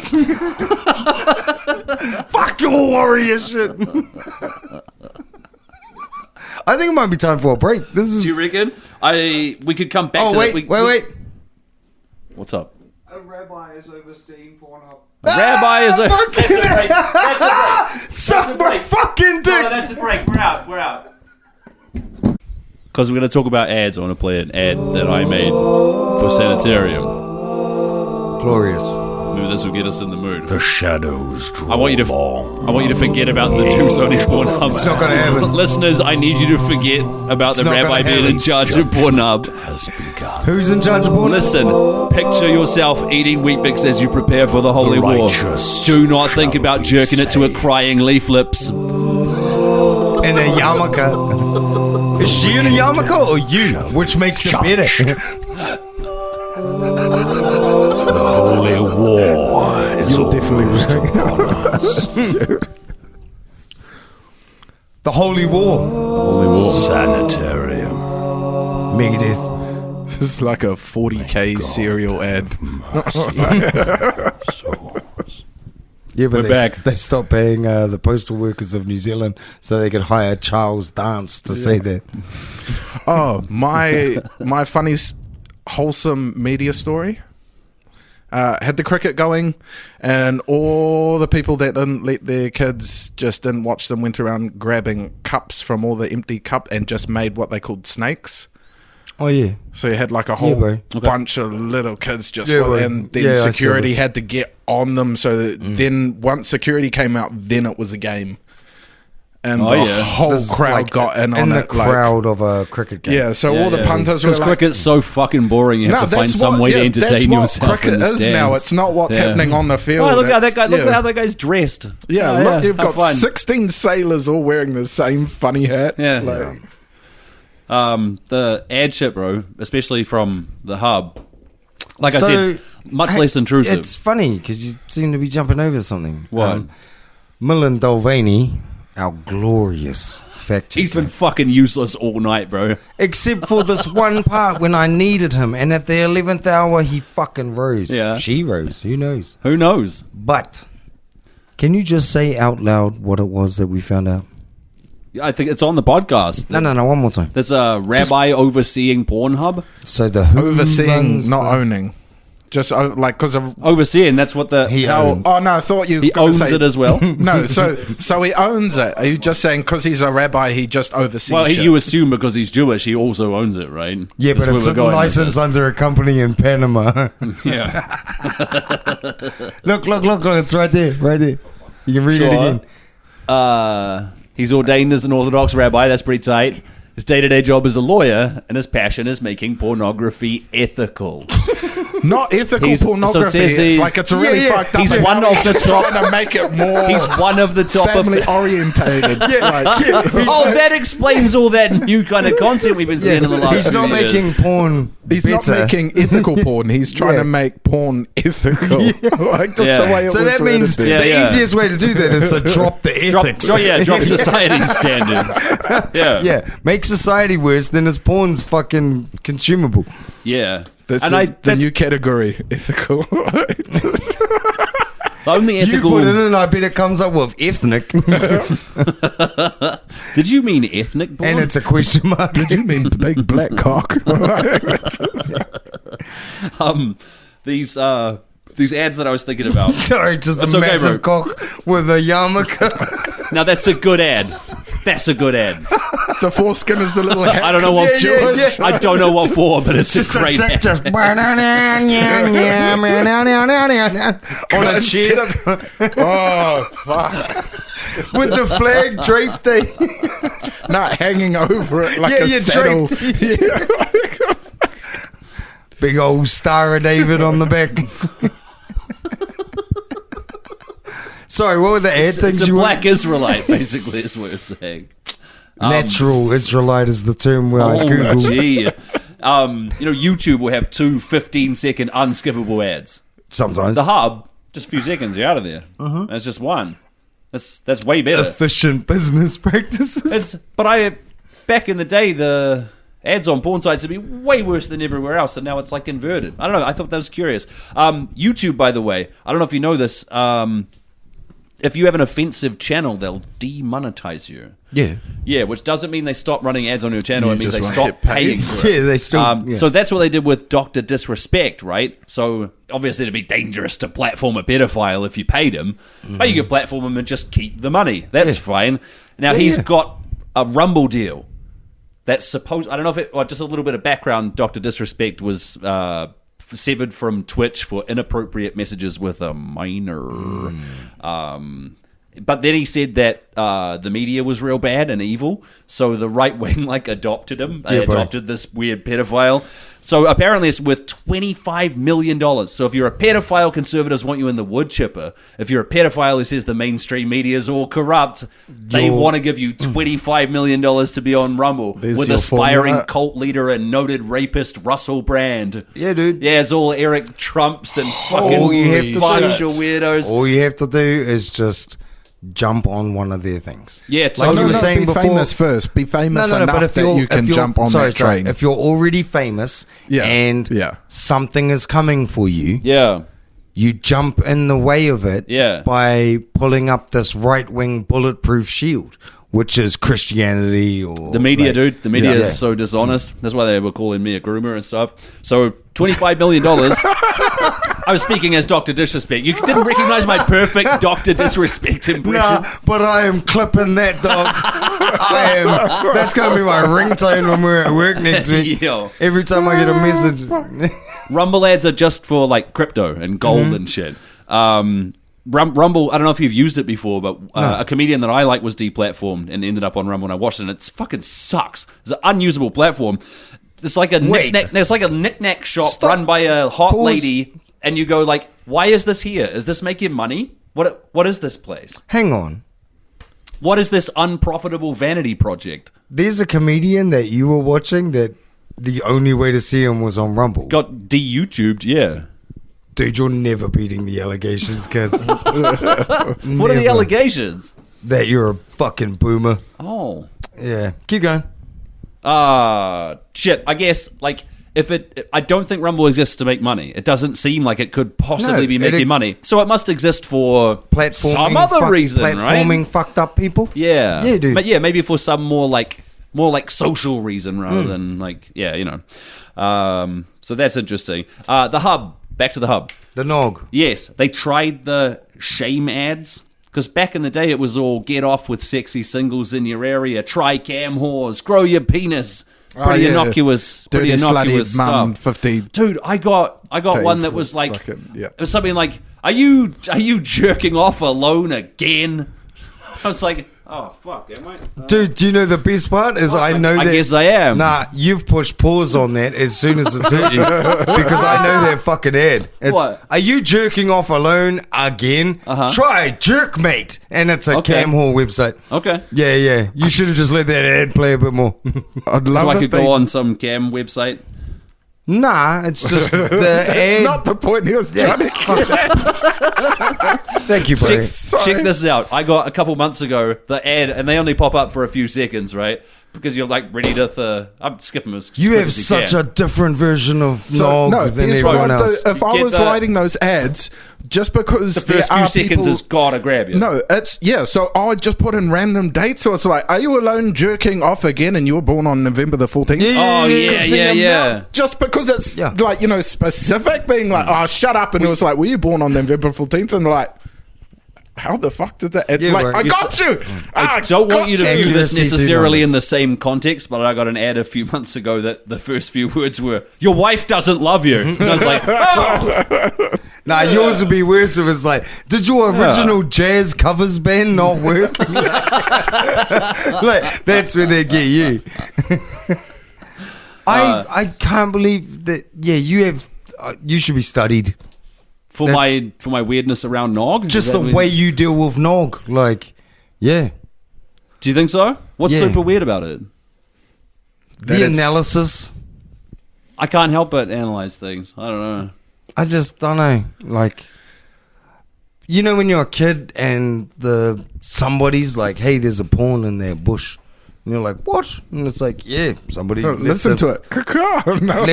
Fuck your warrior shit. I think it might be time for a break. This is. Do you reckon? We could come back to wait, that. wait. What's up? A rabbi is overseeing Pornhub. Rabbi is a. That's a break. That's a break. Suck my fucking dick. No, that's a break. We're out. Because we're going to talk about ads. I want to play an ad that I made for Sanitarium. Glorious. Maybe this will get us in the mood. The shadows draw I want you to forget about the Jews only Pornhub. It's not gonna happen. Listeners, I need you to forget about the not rabbi gonna being in happen. charge of Pornhub. has begun. Who's in charge of Pornhub? Listen, picture yourself eating Weet-Bix as you prepare for the Holy War. righteous Do not think shall about be jerking it to a saved. crying leaf lips. In a yarmulke. Is she in a yarmulke or you? Which makes it better? The holy war is almost upon us. The Holy War. Sanitarium. Megadeth. This is like a 40k cereal ad. Yeah, but We're back. they stopped paying the postal workers of New Zealand so they could hire Charles Dance to say that. Oh, my funny, wholesome media story. Had the cricket going, and all the people that didn't let their kids, just didn't watch them, went around grabbing cups from all the empty cup and just made what they called snakes. Oh, yeah. So you had like a whole bro. bunch of little kids just, Yeah, bro. and then Yeah, I saw security this. had to get on them. So that then once security came out, then it was a game. And Oh, the yeah. whole This is crowd like got in the on it. crowd of a cricket game. Yeah, so all the punters were Because like, cricket's so fucking boring. You have to find some way to entertain yourself cricket in the is stands. now. It's not what's Yeah. happening on the field. Oh, look how that It's- guy! Look yeah. how that guy's dressed. Yeah, Oh, look, they've have got fun. 16 sailors all wearing the same funny hat. Yeah. Like, The ad shit, bro, especially from the hub. Like I said, much less intrusive. It's funny because you seem to be jumping over something. What? Milan Mulvaney, our glorious fact checker. He's been fucking useless all night, bro. Except for this one part when I needed him, and at the 11th hour, he fucking rose. Yeah. She rose. Who knows? Who knows? But can you just say out loud what it was that we found out? I think it's on the podcast. No, one more time. There's a rabbi overseeing Pornhub. So the who Overseeing, runs not the- owning. Just like because of Overseeing, that's what the... He how, owns. Oh no, I thought you. he were gonna owns say, it as well. No, so he owns it. Are you just saying because he's a rabbi, he just oversees? Well, shit? you assume because he's Jewish, he also owns it, right? Yeah, That's but where it's we're going with licensed under a company in Panama. this. Yeah. look, it's right there. You can read it Sure. again. He's ordained as an Orthodox rabbi. That's pretty tight. His day-to-day job is a lawyer, and his passion is making pornography ethical. Not ethical He's- so it pornography. says he's- Like it's really Yeah, yeah. fucked up. He's and one now of he's the just top- trying to make it more. He's one of the top family of... orientated. Oh, that explains all that new kind of content we've been seeing in the last He's few not years. making porn. He's not better. making ethical porn. He's trying Yeah. to make porn ethical. Like just Yeah. the way it So was that means written. Yeah, the yeah. easiest way to do that is to drop the Drop ethics. society standards. Yeah. Yeah, make society worse, then his porn's fucking consumable. Yeah. That's and the that's new category, ethical. the only You ethical... put it in, and I bet it comes up with ethnic, Did you mean ethnic porn? and it's a question mark. Did you mean big black cock? These ads that I was thinking about. Sorry, just That's a okay, massive bro. cock with a yarmulke. Now that's a good ad. That's a good ad. The foreskin is the little hat. I don't know what Yeah. I don't know what for, but it's Just a a great dick, ad. just on a chair Oh, fuck. with the flag draped. Not hanging over it like a saddle. draped. Big old Star of David on the back. Sorry, what were the ad things It's a you black Israelite, basically, is what you're saying. Natural Israelite is the term where I Oh, Google. gee. YouTube will have 2 15-second unskippable ads. Sometimes. The Hub, just a few seconds, you're out of there. That's just one. That's way better. Efficient business practices. Back in the day, the ads on porn sites would be way worse than everywhere else, and now it's like inverted. I don't know. I thought that was curious. YouTube, by the way, I don't know if you know this. If you have an offensive channel, they'll demonetize you. Yeah. Yeah, which doesn't mean they stop running ads on your channel. You It means just they won't stop get paid. paying for it. Yeah, they still. So that's what they did with Dr. Disrespect, right? So obviously it'd be dangerous to platform a pedophile if you paid him. But you could platform him and just keep the money. That's fine. Now he's got a Rumble deal. That's supposed... I don't know if it... Well, just a little bit of background. Dr. Disrespect was severed from Twitch for inappropriate messages with a minor. But then he said that the media was real bad and evil, so the right wing adopted him. They adopted this weird pedophile. So apparently it's worth $25 million. So if you're a pedophile, conservatives want you in the wood chipper. If you're a pedophile who says the mainstream media is all corrupt, they want to give you $25 million to be on Rumble There's with your aspiring formula. cult leader and noted rapist Russell Brand. Yeah, dude. Yeah, it's all Eric Trumps and fucking All you have to bunch do- of weirdos. All you have to do is just jump on one of their things. Yeah, Like you were saying be before. famous first. Be famous enough that you can jump on that train. If you're already famous and something is coming for you, Yeah. you jump in the way of it by pulling up this right-wing bulletproof shield, which is Christianity or... The media, dude. The media Yeah. is so dishonest. That's why they were calling me a groomer and stuff. So, $25 million. I was speaking as Dr. Disrespect. You didn't recognize my perfect Dr. Disrespect impression. Nah, but I am clipping that, dog. That's going to be my ringtone when we're at work next week. Yo. Every time I get a message. Rumble ads are just for crypto and gold and shit. Rumble, I don't know if you've used it before, but a comedian that I like was deplatformed and ended up on Rumble, and I watched it, and it fucking sucks. It's an unusable platform. It's like a knick-knack shop run by a hot lady, and you go why is this here? Does this make you money? What is this place? Hang on. What is this unprofitable vanity project? There's a comedian that you were watching that the only way to see him was on Rumble. Got de-YouTubed, yeah. Dude, you're never beating the allegations, cuz. What are the allegations? That you're a fucking boomer. Oh. Yeah. Keep going. Shit. I guess, like, I don't think Rumble exists to make money. It doesn't seem like it could possibly be making money. So it must exist for some other reason, right? Platforming fucked up people? Yeah. Yeah, dude. But yeah, maybe for some more like social reason rather than like, yeah, you know. So that's interesting. The Hub. Back to the Hub. The Nog. Yes. They tried the shame ads. Because back in the day, it was all get off with sexy singles in your area, try cam whores, grow your penis. Pretty innocuous, Dirty, pretty innocuous slutty, mum, stuff. 50. Dude, I got one that was like, it was something like, are you jerking off alone again? I was like, oh fuck, am I? Dude, do you know the best part is I know that. I guess I am. Nah, you've pushed pause on that as soon as it's hurt you because I know that fucking ad. It's, What? Are you jerking off alone again? Try Jerkmate, and it's a cam whore website. Okay. Yeah. You should have just let that ad play a bit more. I'd love So I if could they- go on some cam website. Nah, it's just the ad. It's not the point he was trying to Thank you, buddy. Check this out. I got a couple months ago the ad, and they only pop up for a few seconds, right? Because you're like ready to. I'm skipping this. You have such a different version of Nog than here's what everyone I'd do. else. If I was writing those ads, just because The first few seconds has gotta grab you. No, it's so I would just put in random dates. So it's like, are you alone jerking off again? And you were born on November the 14th. Oh yeah. Just because it's Yeah. like specific, being like, oh, shut up, and it was like, were you born on November 14th? And like, how the fuck did that? Yeah, Like, right. I got you. I don't want you to view this Accuracy necessarily in numbers. the same context, but I got an ad a few months ago that the first few words were, your wife doesn't love you. And I was like, oh. Nah, yours would be worse if it was like, did your original jazz covers band not work? Like, that's where they get you. I can't believe that. Yeah, you have. You should be studied. For my weirdness around Nog? Just Is the that way you deal with Nog, like, yeah. Do you think so? What's Yeah. super weird about it? The analysis. I can't help but analyze things. I don't know. I just don't know. Like, you know, when you're a kid and somebody's like, "Hey, there's a porn in their bush," and you're like, "What?" And it's like, "Yeah, somebody Listen to it. No.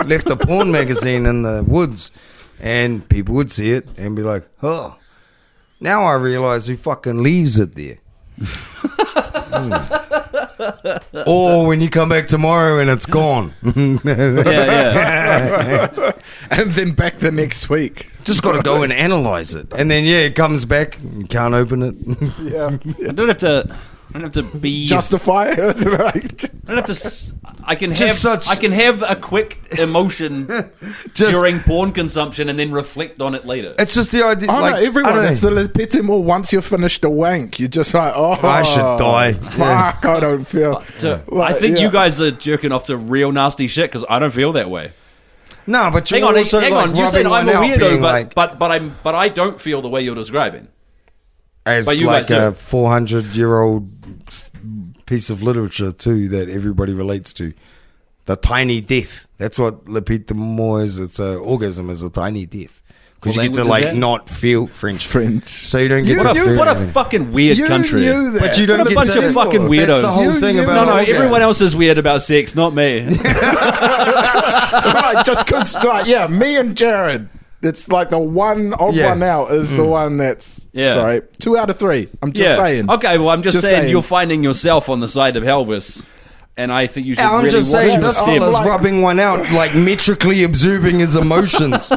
left a porn magazine in the woods." And people would see it and be like, oh, now I realize who fucking leaves it there. Or when you come back tomorrow and it's gone. Yeah. And then back the next week. Just got to go and analyze it. And then, it comes back. You can't open it. Yeah. I don't have to be... Justify it. I don't have to... I can have a quick emotion during porn consumption and then reflect on it later. It's just the idea. Oh, like, no, everyone. I don't It's know. the pity more once you're finished a wank. You're just like, oh, I should die. Fuck, I don't feel. I think you guys are jerking off to real nasty shit because I don't feel that way. No, but you're Hang on. also You said I'm a weirdo, like, but I don't feel the way you're describing. as but you like guys a 400-year-old piece of literature too that everybody relates to. The tiny death. That's what Lepitamo is. It's an orgasm is a tiny death. Because What you get to language is like that? not feel French. So you don't get What to a, feel what a anything. fucking weird country. Knew that. But you don't What a get bunch to of fucking weirdos. That's the whole thing about No, orgasm. everyone else is weird about sex, not me. Right, just because, me and Jared, it's like the one odd one out is the one that's, sorry, 2 out of 3. I'm just saying. Okay, well, I'm just saying you're finding yourself on the side of Elvis, and I think you should I'm really just watch saying your this steps. fella's rubbing one out, like metrically observing his emotions.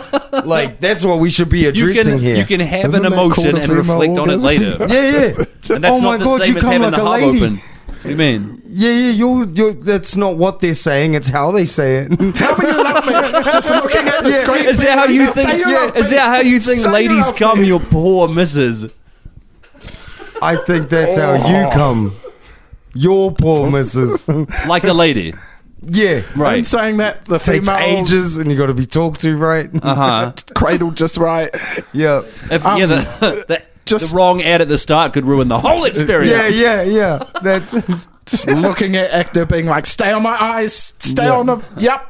Like that's what we should be addressing here. You can have Isn't an that emotion called a and female reflect on it orgasm? later. Yeah. And that's Oh not my the God, same you as come having like the a hub lady. open. What do you mean? Yeah. You're. That's not what they're saying. It's how they say it. Tell me you love me. Just looking at the screen. Is that how you think? Say you love Is me. that how you think Say you ladies love come? me. Your poor missus. I think that's how you come. Your poor missus. Like a lady. Yeah. I'm Right. saying that the Takes female ages and you got to be talked to right. cradled just right. Yeah. If the just- wrong ad at the start could ruin the whole experience. Yeah. That's Just looking at actor being like, stay on my eyes, stay on the... Yep.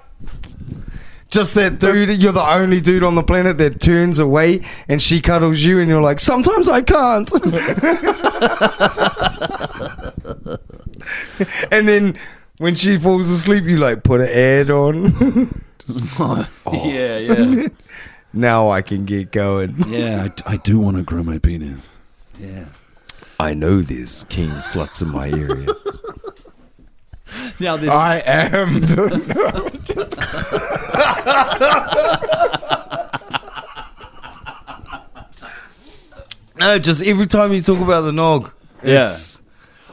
Just that dude, you're the only dude on the planet that turns away and she cuddles you and you're like, sometimes I can't. And then when she falls asleep, you like put an ad on. Yeah. Now I can get going. Yeah, I do want to grow my penis. Yeah. I know there's king sluts in my area. Now this... I am... No, just every time you talk about the nog. It's,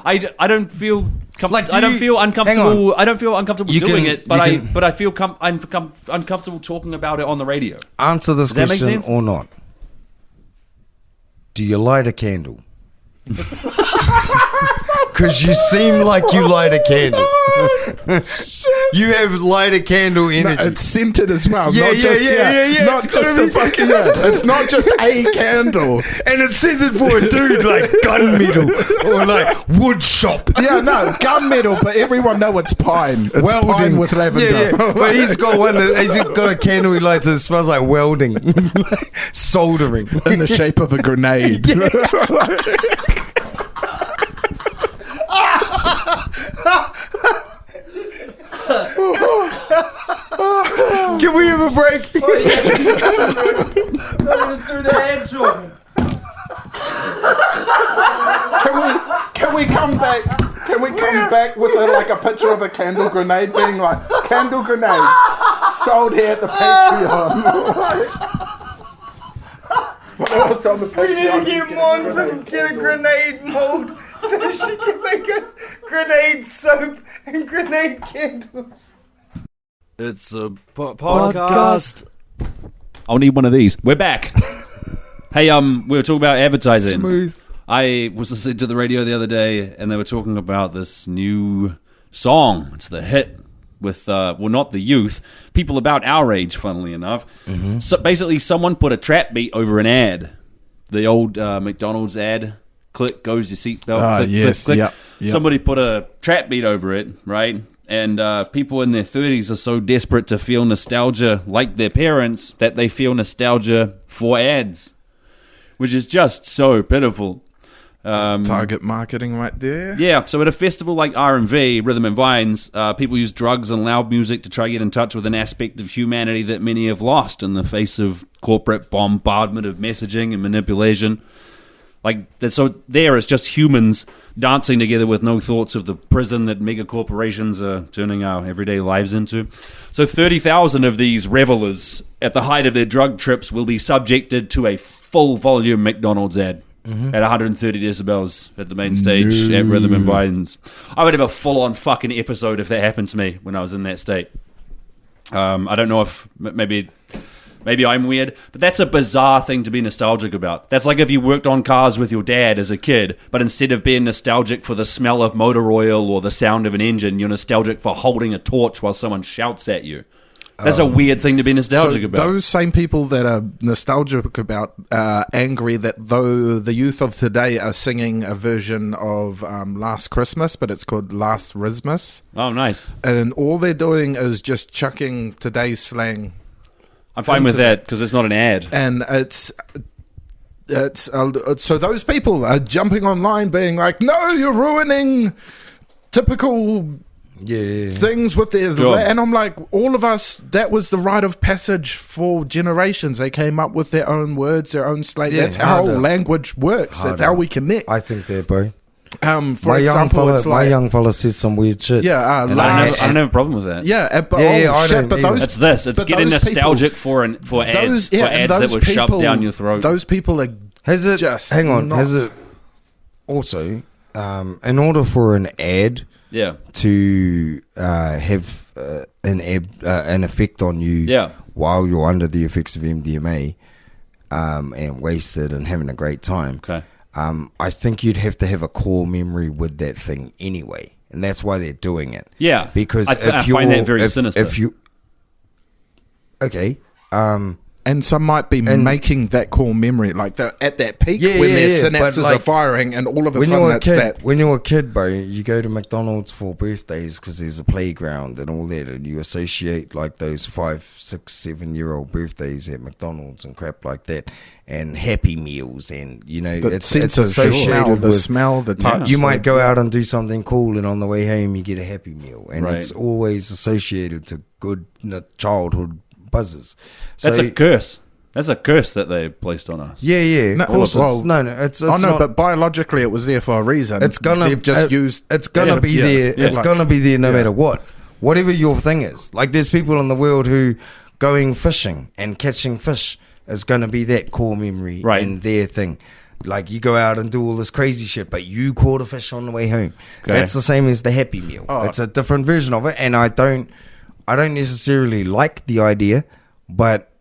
I don't feel... Like, I don't feel uncomfortable. I don't feel uncomfortable doing it, but I feel uncomfortable talking about it on the radio. Answer this Does that make question sense? or not. Do you light a candle? Because you seem like you light a candle. You have light a candle energy. No, it's scented as well. Yeah. Not just a fucking... It's not just a candle. And it's scented for a dude like gunmetal or like wood shop. Yeah, no, gunmetal, but everyone know it's pine. It's Welding. pine with lavender. Yeah. But he's got one that he's got a candle he lights and it smells like welding. Soldering. In the shape of a grenade. Can we have a break? Can we come back? Can we come back with a picture of a candle grenade being like, candle grenades sold here at the Patreon. Follow us on the Patreon. We need to get Mons and get a grenade mold so she can make us grenade soap and grenade candles. It's a podcast. I'll need one of these. We're back. Hey, we were talking about advertising. Smooth. I was listening to the radio the other day, and they were talking about this new song. It's the hit with, not the youth, people about our age, funnily enough. Mm-hmm. So basically, someone put a trap beat over an ad. The old McDonald's ad. Click goes your seatbelt. Click, yes, click, click. Yep. Somebody put a trap beat over it, right? And people in their 30s are so desperate to feel nostalgia like their parents that they feel nostalgia for ads, which is just so pitiful. Target marketing right there. Yeah, so at a festival like R&V, Rhythm and Vines, people use drugs and loud music to try to get in touch with an aspect of humanity that many have lost in the face of corporate bombardment of messaging and manipulation. So there it's just humans dancing together with no thoughts of the prison that mega corporations are turning our everyday lives into. So 30,000 of these revelers at the height of their drug trips will be subjected to a full volume McDonald's ad. Mm-hmm. At 130 decibels at the main stage at Rhythm and Vines. I would have a full-on fucking episode if that happened to me when I was in that state. I don't know if maybe I'm weird, but that's a bizarre thing to be nostalgic about. That's like if you worked on cars with your dad as a kid, but instead of being nostalgic for the smell of motor oil or the sound of an engine, you're nostalgic for holding a torch while someone shouts at you. That's a weird thing to be nostalgic about. Those same people that are nostalgic about are angry that though the youth of today are singing a version of Last Christmas, but it's called Last Rizmas. Oh, nice. And all they're doing is just chucking today's slang. I'm fine with that because it's not an ad. And it's so those people are jumping online being like, no, you're ruining typical... things with their and I'm like, all of us, that was the rite of passage for generations. They came up with their own words, their own slang. That's how language works. That's how we connect. I think that, bro. For example, it's like my young fella says some weird shit. Yeah, I don't have a problem with that. Yeah, but those it's this. It's getting nostalgic for ads that were shoved down your throat. Those people are has it also in order for an ad to have an effect on you while you're under the effects of MDMA and wasted and having a great time. Okay. I think you'd have to have a core memory with that thing anyway, and that's why they're doing it. Yeah, because I find that very sinister. And And some might be making that core memory, like at that peak when their synapses are firing, and all of a sudden it's that. When you're a kid, bro, you go to McDonald's for birthdays because there's a playground and all that, and you associate like those 5, 6, 7-year-old birthdays at McDonald's and crap like that, and Happy Meals, and it's associated with the smell, the touch. You might go out and do something cool, and on the way home you get a Happy Meal, and it's always associated to good childhood buzzes. So, that's a curse. That's a curse that they placed on us. Yeah. No, it's not, but biologically it was there for a reason. It's gonna They've just used. It's gonna be there. It's gonna be there no matter what. Whatever your thing is. Like there's people in the world who going fishing and catching fish is gonna be that core memory and their thing. Like you go out and do all this crazy shit, but you caught a fish on the way home. Okay. That's the same as the Happy Meal. It's a different version of it, and I don't necessarily like the idea, but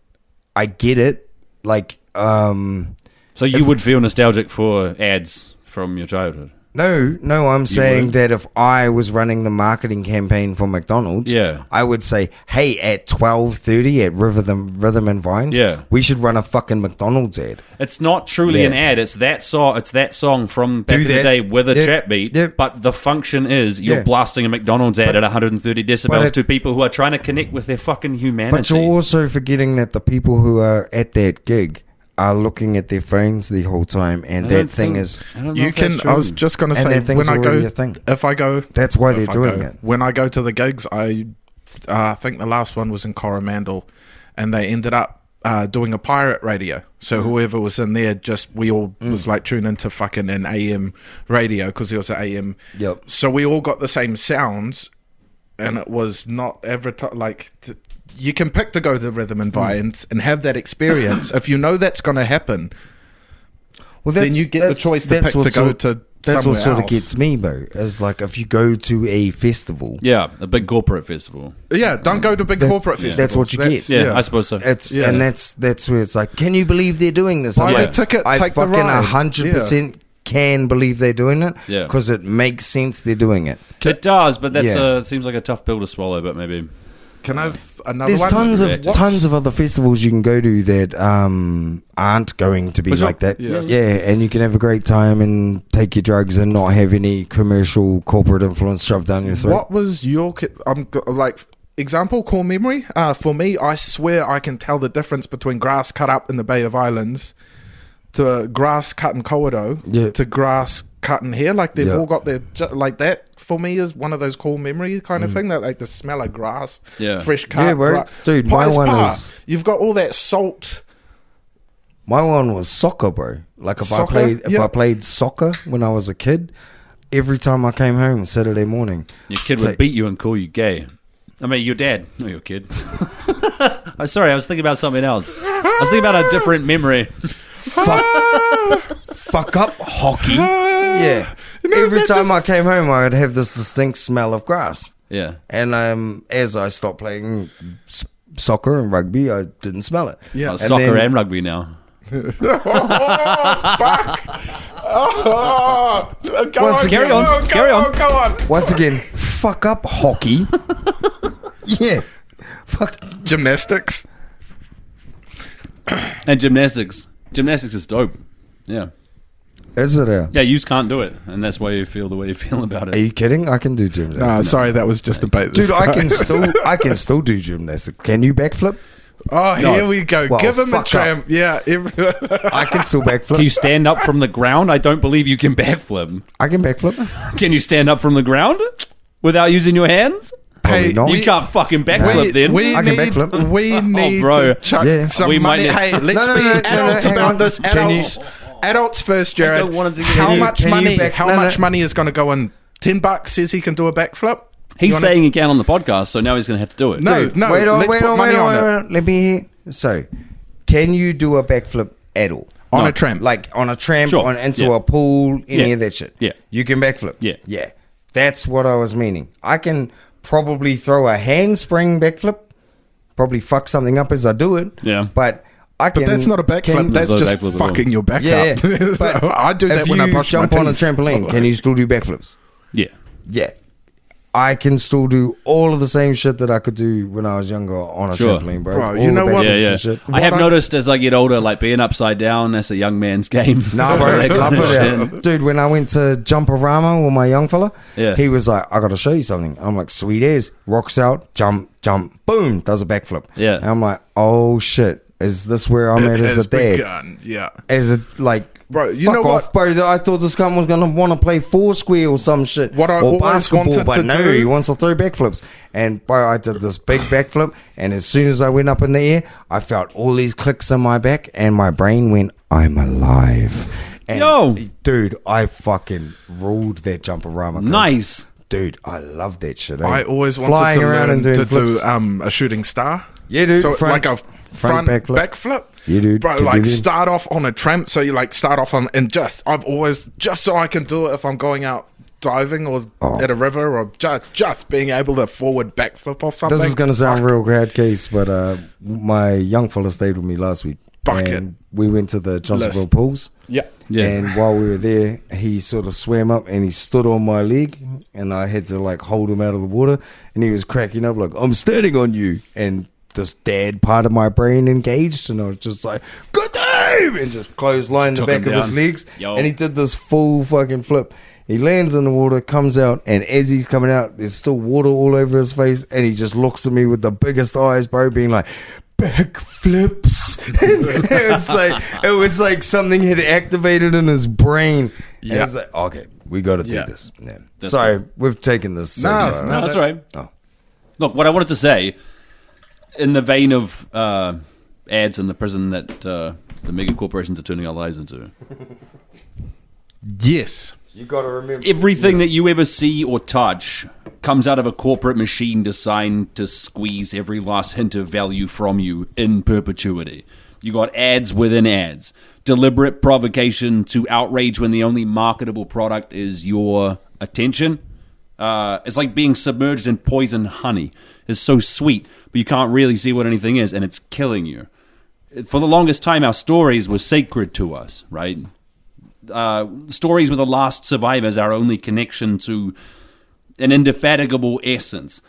I get it. Like, so you would feel nostalgic for ads from your childhood? No, I'm saying that if I was running the marketing campaign for McDonald's, I would say, hey, at 12:30 at Rhythm and Vines, we should run a fucking McDonald's ad. It's not truly an ad. It's that song. It's that song from back in the day with a trap beat. But the function is you're blasting a McDonald's ad at 130 decibels to people who are trying to connect with their fucking humanity. But you're also forgetting that the people who are at that gig are looking at their phones the whole time, and that thing is you can. I was just going to say when I go, if I go, that's why they're doing it. When I go to the gigs, I think the last one was in Coromandel, and they ended up doing a pirate radio. So whoever was in there, we all was like tuning into fucking an AM radio because there was an AM. Yep. So we all got the same sounds, and it was not you can pick to go to the Rhythm and Vines and have that experience. If you know that's going to happen, then you get the choice to pick to go to that's somewhere what sort else. of gets me, bro. Is like if you go to a festival, a big corporate festival. Don't go to big corporate festivals. That's what you get. Yeah, I suppose so. And that's where it's like, can you believe they're doing this? Buy the ticket, take the ride. 100% can believe they're doing it because it makes sense they're doing it. It does, but that's seems like a tough pill to swallow. But maybe. Can I have another There's one? tons of other festivals you can go to that aren't going to be like that. Yeah, and you can have a great time and take your drugs and not have any commercial corporate influence shoved down your throat. What was your example core memory? For me, I swear I can tell the difference between grass cut up in the Bay of Islands to grass cut in Kawerau to grass cut in here. Like they've all got their like that. For me, is one of those core memory kind of thing that like the smell of grass, fresh cut. Dude, my one is you've got all that salt. My one was soccer, bro. Like if I played soccer when I was a kid, every time I came home Saturday morning, your kid would beat you and call you gay. I mean, your dad, not your kid. I'm sorry, I was thinking about something else. I was thinking about a different memory. Fuck up hockey. Yeah. Every time I came home, I would have this distinct smell of grass. Yeah. And as I stopped playing soccer and rugby, I didn't smell it. Yeah. Soccer and rugby now. Carry on. Once again, fuck up hockey. Fuck gymnastics. And gymnastics. Gymnastics is dope. Yeah. Is it? Yeah, you just can't do it, and that's why you feel the way you feel about it. Are you kidding? I can do gymnastics. No, sorry, that was just a bait. Dude, I can still do gymnastics. Can you backflip? Oh, no. Here we go. Well, give him a tramp. Yeah. I can still backflip. Can you stand up from the ground? I don't believe you can backflip. I can backflip. Can you stand up from the ground without using your hands? Hey, you can't fucking backflip then. I can backflip. We need to chuck some money. Hey, let's be adults about this. Adults first, Jared. How much money is going to go in? $10 says he can do a backflip. He's saying he can on the podcast, so now he's going to have to do it. No, wait on. Let me hear. So, can you do a backflip at all? On a tramp. Like on a tramp, into a pool, any of that shit. Yeah. You can backflip. Yeah. That's what I was meaning. I can probably throw a handspring backflip, probably fuck something up as I do it. Yeah. But that's not a backflip. That's just fucking your back up. But I do that when I brush my teeth. Jump on a trampoline, can you still do backflips? Yeah. Yeah. I can still do all of the same shit that I could do when I was younger on a trampoline, bro. Bro, you know what? Yeah. I have noticed as I get older, like being upside down, that's a young man's game. Nah, bro, love it. Dude, when I went to Jump-A-Rama with my young fella, he was like, I got to show you something. I'm like, sweet as. Rocks out, jump, boom, does a backflip. Yeah. And I'm like, oh shit, is this where I'm at as a dad? Begun. Yeah. Is it like... Bro, you fuck know off, what? bro. I thought this guy was going to want to play Foursquare or some shit. What I or always basketball, wanted but to no, do- he wants to throw backflips. And, bro, I did this big backflip, and as soon as I went up in the air, I felt all these clicks in my back, and my brain went, I'm alive. And, Yo! Dude, I fucking ruled that Jump-A-Rama. Nice. Dude, I love that shit. I always wanted Flying to around learn and doing to flips. do a shooting star. Yeah, dude. So like a front backflip. backflip. Yeah, dude. Bro, Could like do that. start off on a tramp. So you like start off on, and I've always, just so I can do it if I'm going out diving or at a river, or just being able to forward backflip off something. This is going to sound real grad case, but my young fella stayed with me last week. Bucket. And we went to the Johnsonville pools. Yeah. And while we were there, he sort of swam up and he stood on my leg, and I had to like hold him out of the water, and he was cracking up like, I'm standing on you. And this dad part of my brain engaged, and I was just like, good time, and just clotheslined the Took back him of his down. legs. Yo. And he did this full fucking flip. He lands in the water, comes out, and as he's coming out, there's still water all over his face, and he just looks at me with the biggest eyes, bro, being like, backflips. it was like something had activated in his brain. Yeah. And I was like, okay, we got to do this. Yeah. Sorry, we've taken this. So far. No, that's right. Oh. Look, what I wanted to say, in the vein of ads in the prison that the mega corporations are turning our lives into, Yes. You got to remember. everything that you ever see or touch comes out of a corporate machine designed to squeeze every last hint of value from you in perpetuity. You got ads within ads. Deliberate provocation to outrage when the only marketable product is your attention. It's like being submerged in poison honey. It's so sweet, but you can't really see what anything is, and it's killing you. For the longest time, our stories were sacred to us, right? Stories with the last survivors, our only connection to an indefatigable essence.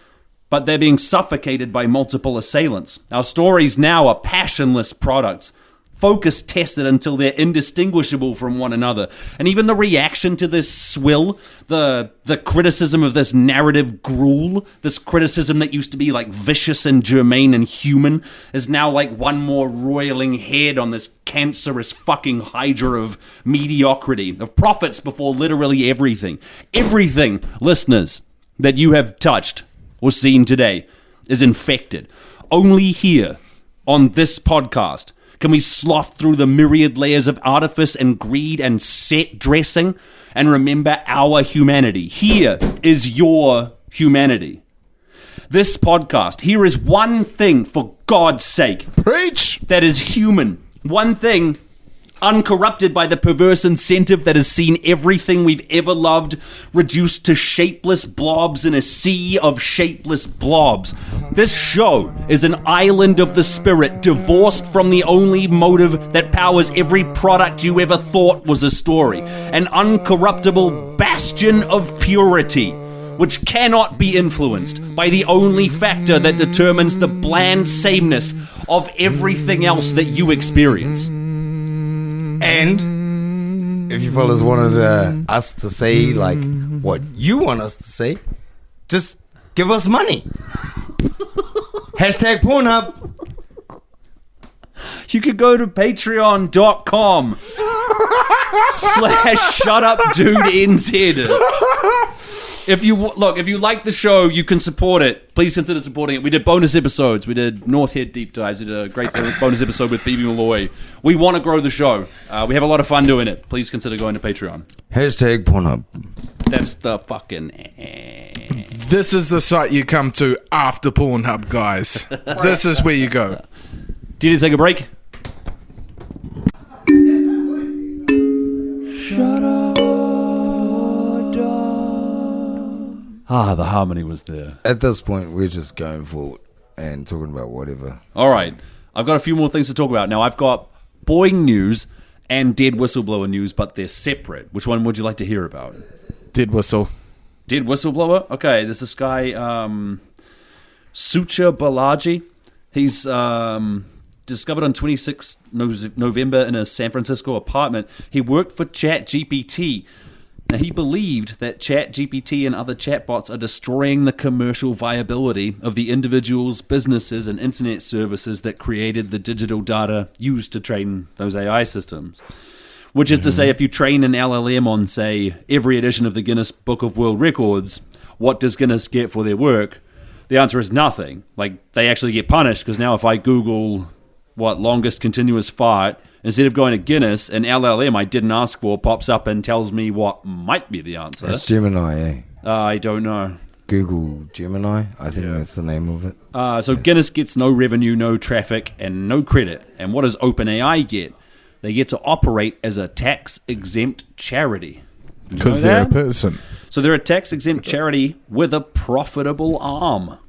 But they're being suffocated by multiple assailants. Our stories now are passionless products, focus tested until they're indistinguishable from one another. And even the reaction to this swill, the criticism of this narrative gruel, this criticism that used to be like vicious and germane and human, is now like one more roiling head on this cancerous fucking hydra of mediocrity, of profits before literally everything. Everything, listeners, that you have touched or seen today is infected. Only here, on this podcast, can we slough through the myriad layers of artifice and greed and set dressing and remember our humanity. Here is your humanity. This podcast, here is one thing, for God's sake, Preach. that is human. One thing uncorrupted by the perverse incentive that has seen everything we've ever loved reduced to shapeless blobs in a sea of shapeless blobs. This show is an island of the spirit, divorced from the only motive that powers every product you ever thought was a story. An uncorruptible bastion of purity, which cannot be influenced by the only factor that determines the bland sameness of everything else that you experience. And if you fellas wanted us to say like what you want us to say, just give us money. Hashtag Pornhub. You could go to patreon.com /shutupdudenz. If you like the show, you can support it. Please consider supporting it. We did bonus episodes. We did North Head deep dives. We did a great bonus episode with BB Malloy. We want to grow the show. We have a lot of fun doing it. Please consider going to Patreon. Hashtag Pornhub. That's the fucking... This is the site you come to after Pornhub, guys. This is where you go. Do you need to take a break? The harmony was there. At this point, we're just going forward and talking about whatever. All right. I've got a few more things to talk about. Now, I've got Boeing news and dead whistleblower news, but they're separate. Which one would you like to hear about? Dead whistle. Dead whistleblower? Okay, there's this guy, Sucha Balaji. He's discovered on 26 November in a San Francisco apartment. He worked for ChatGPT. Now, he believed that ChatGPT and other chatbots are destroying the commercial viability of the individuals, businesses, and internet services that created the digital data used to train those AI systems. Which is to say, if you train an LLM on, say, every edition of the Guinness Book of World Records, what does Guinness get for their work? The answer is nothing. Like, they actually get punished, because now if I Google, longest continuous fart, instead of going to Guinness, an LLM I didn't ask for pops up and tells me what might be the answer. That's Gemini, eh? I don't know. Google Gemini, I think that's the name of it. So Guinness gets no revenue, no traffic, and no credit. And what does OpenAI get? They get to operate as a tax-exempt charity. Because they're a person. So they're a tax-exempt charity with a profitable arm.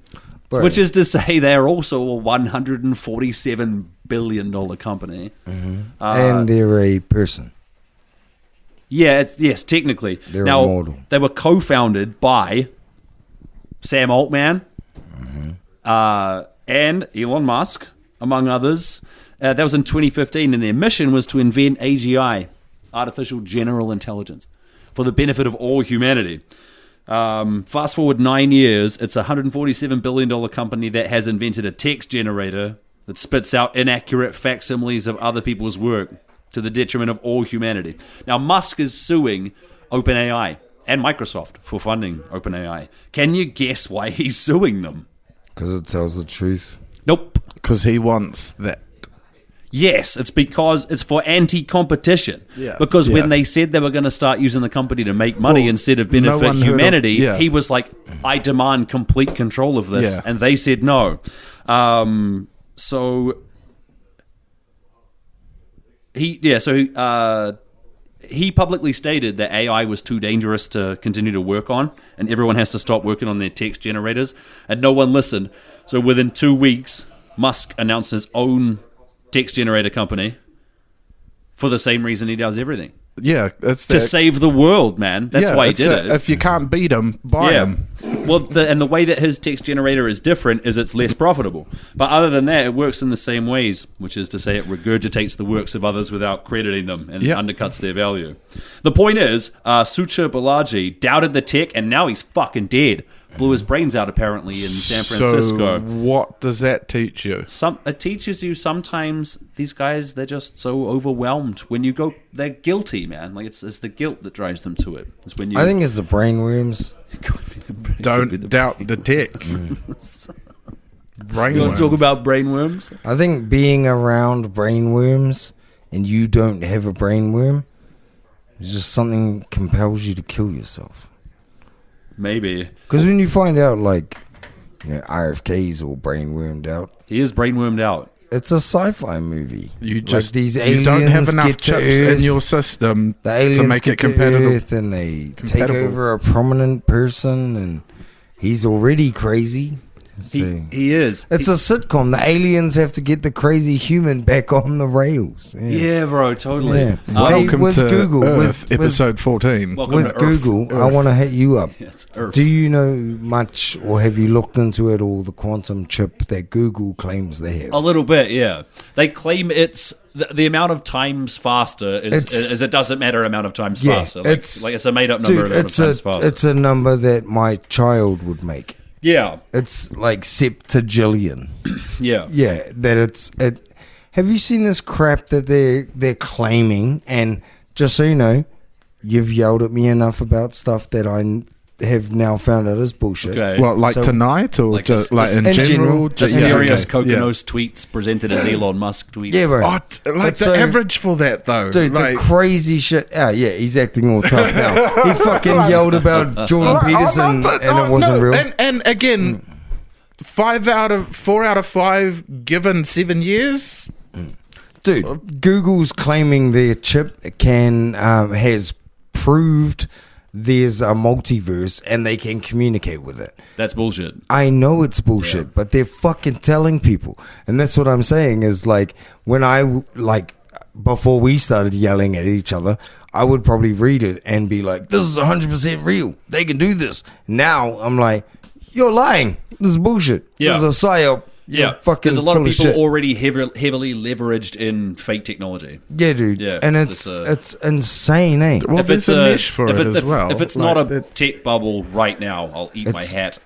Bro. Which is to say they're also a $147 billion company. And they're a person. Yeah, yes, technically. They're now, immortal. They were co-founded by Sam Altman and Elon Musk, among others. That was in 2015, and their mission was to invent AGI, artificial general intelligence, for the benefit of all humanity. Fast forward 9 years, it's a $147 billion company that has invented a text generator that spits out inaccurate facsimiles of other people's work to the detriment of all humanity. Now, Musk is suing OpenAI and Microsoft for funding OpenAI. Can you guess why he's suing them? Because it tells the truth. Nope. Because he wants that. Yes, it's because it's for anti-competition. Yeah. Because when they said they were going to start using the company to make money instead of benefit one heard humanity, of- he was like, I demand complete control of this. Yeah. And they said no. So he publicly stated that AI was too dangerous to continue to work on, and everyone has to stop working on their text generators, and no one listened. So within 2 weeks, Musk announced his own text generator company for the same reason he does everything. Yeah, it's To save the world, man. That's why he did it. If you can't beat him, buy him. Well, and the way that his text generator is different is it's less profitable. But other than that, it works in the same ways, which is to say it regurgitates the works of others without crediting them and undercuts their value. The point is, Sucha Balaji doubted the tech, and now he's fucking dead. Blew his brains out, apparently, in San Francisco. So what does that teach you? It teaches you sometimes these guys, they're just so overwhelmed. When you go, they're guilty, man. Like it's the guilt that drives them to it. It's when you. I think it's the brainworms. Don't doubt the tech. Brainworms. You want to talk about brainworms? I think being around brainworms and you don't have a brainworm is just something compels you to kill yourself. Maybe. Because when you find out, like, RFK's all brainwormed out. He is brainwormed out. It's a sci-fi movie. You just like these you don't have enough chips in your system to make it competitive. And they take over a prominent person, and he's already crazy. So He is. It's a sitcom. The aliens have to get the crazy human back on the rails. Yeah, bro, totally. Yeah. Welcome with to Google, Earth, episode 14. Welcome With to Earth. Google, I want to hit you up. Yeah, it's Earth. Do you know much, or have you looked into it, all the quantum chip that Google claims they have? A little bit, yeah. They claim it's the amount of times faster is it doesn't matter amount of times faster. Like it's a made up number of times faster. It's a number that my child would make. Yeah. It's like septajillion. Yeah. Yeah, that it's. Have you seen this crap that they're claiming? And just so you know, you've yelled at me enough about stuff that I have now found out is bullshit. Okay. Well, like So- tonight, or Like just a- like in in general? general, Just Yeah, Darius okay. Kokonos tweets presented as Elon Musk tweets. Yeah, bro. Oh, like But the so- average for that, though. Dude, like, the crazy shit. Oh, yeah, he's acting all tough now. He fucking yelled about Jordan Peterson, and it wasn't real. And again, 4 out of 5 given 7 years. Dude, Google's claiming their chip has proved there's a multiverse and they can communicate with it. That's bullshit. I know it's bullshit, but they're fucking telling people. And that's what I'm saying is, like, when I before we started yelling at each other, I would probably read it and be like, this is 100% real. They can do this. Now I'm like, you're lying. This is bullshit. Yeah. This is a psyop. Yeah, fucking there's a lot of full people shit. already heavily leveraged in fake technology. Yeah, dude. Yeah, and it's insane, eh? Well, there's a niche for it as well. If it's not a tech bubble right now, I'll eat my hat.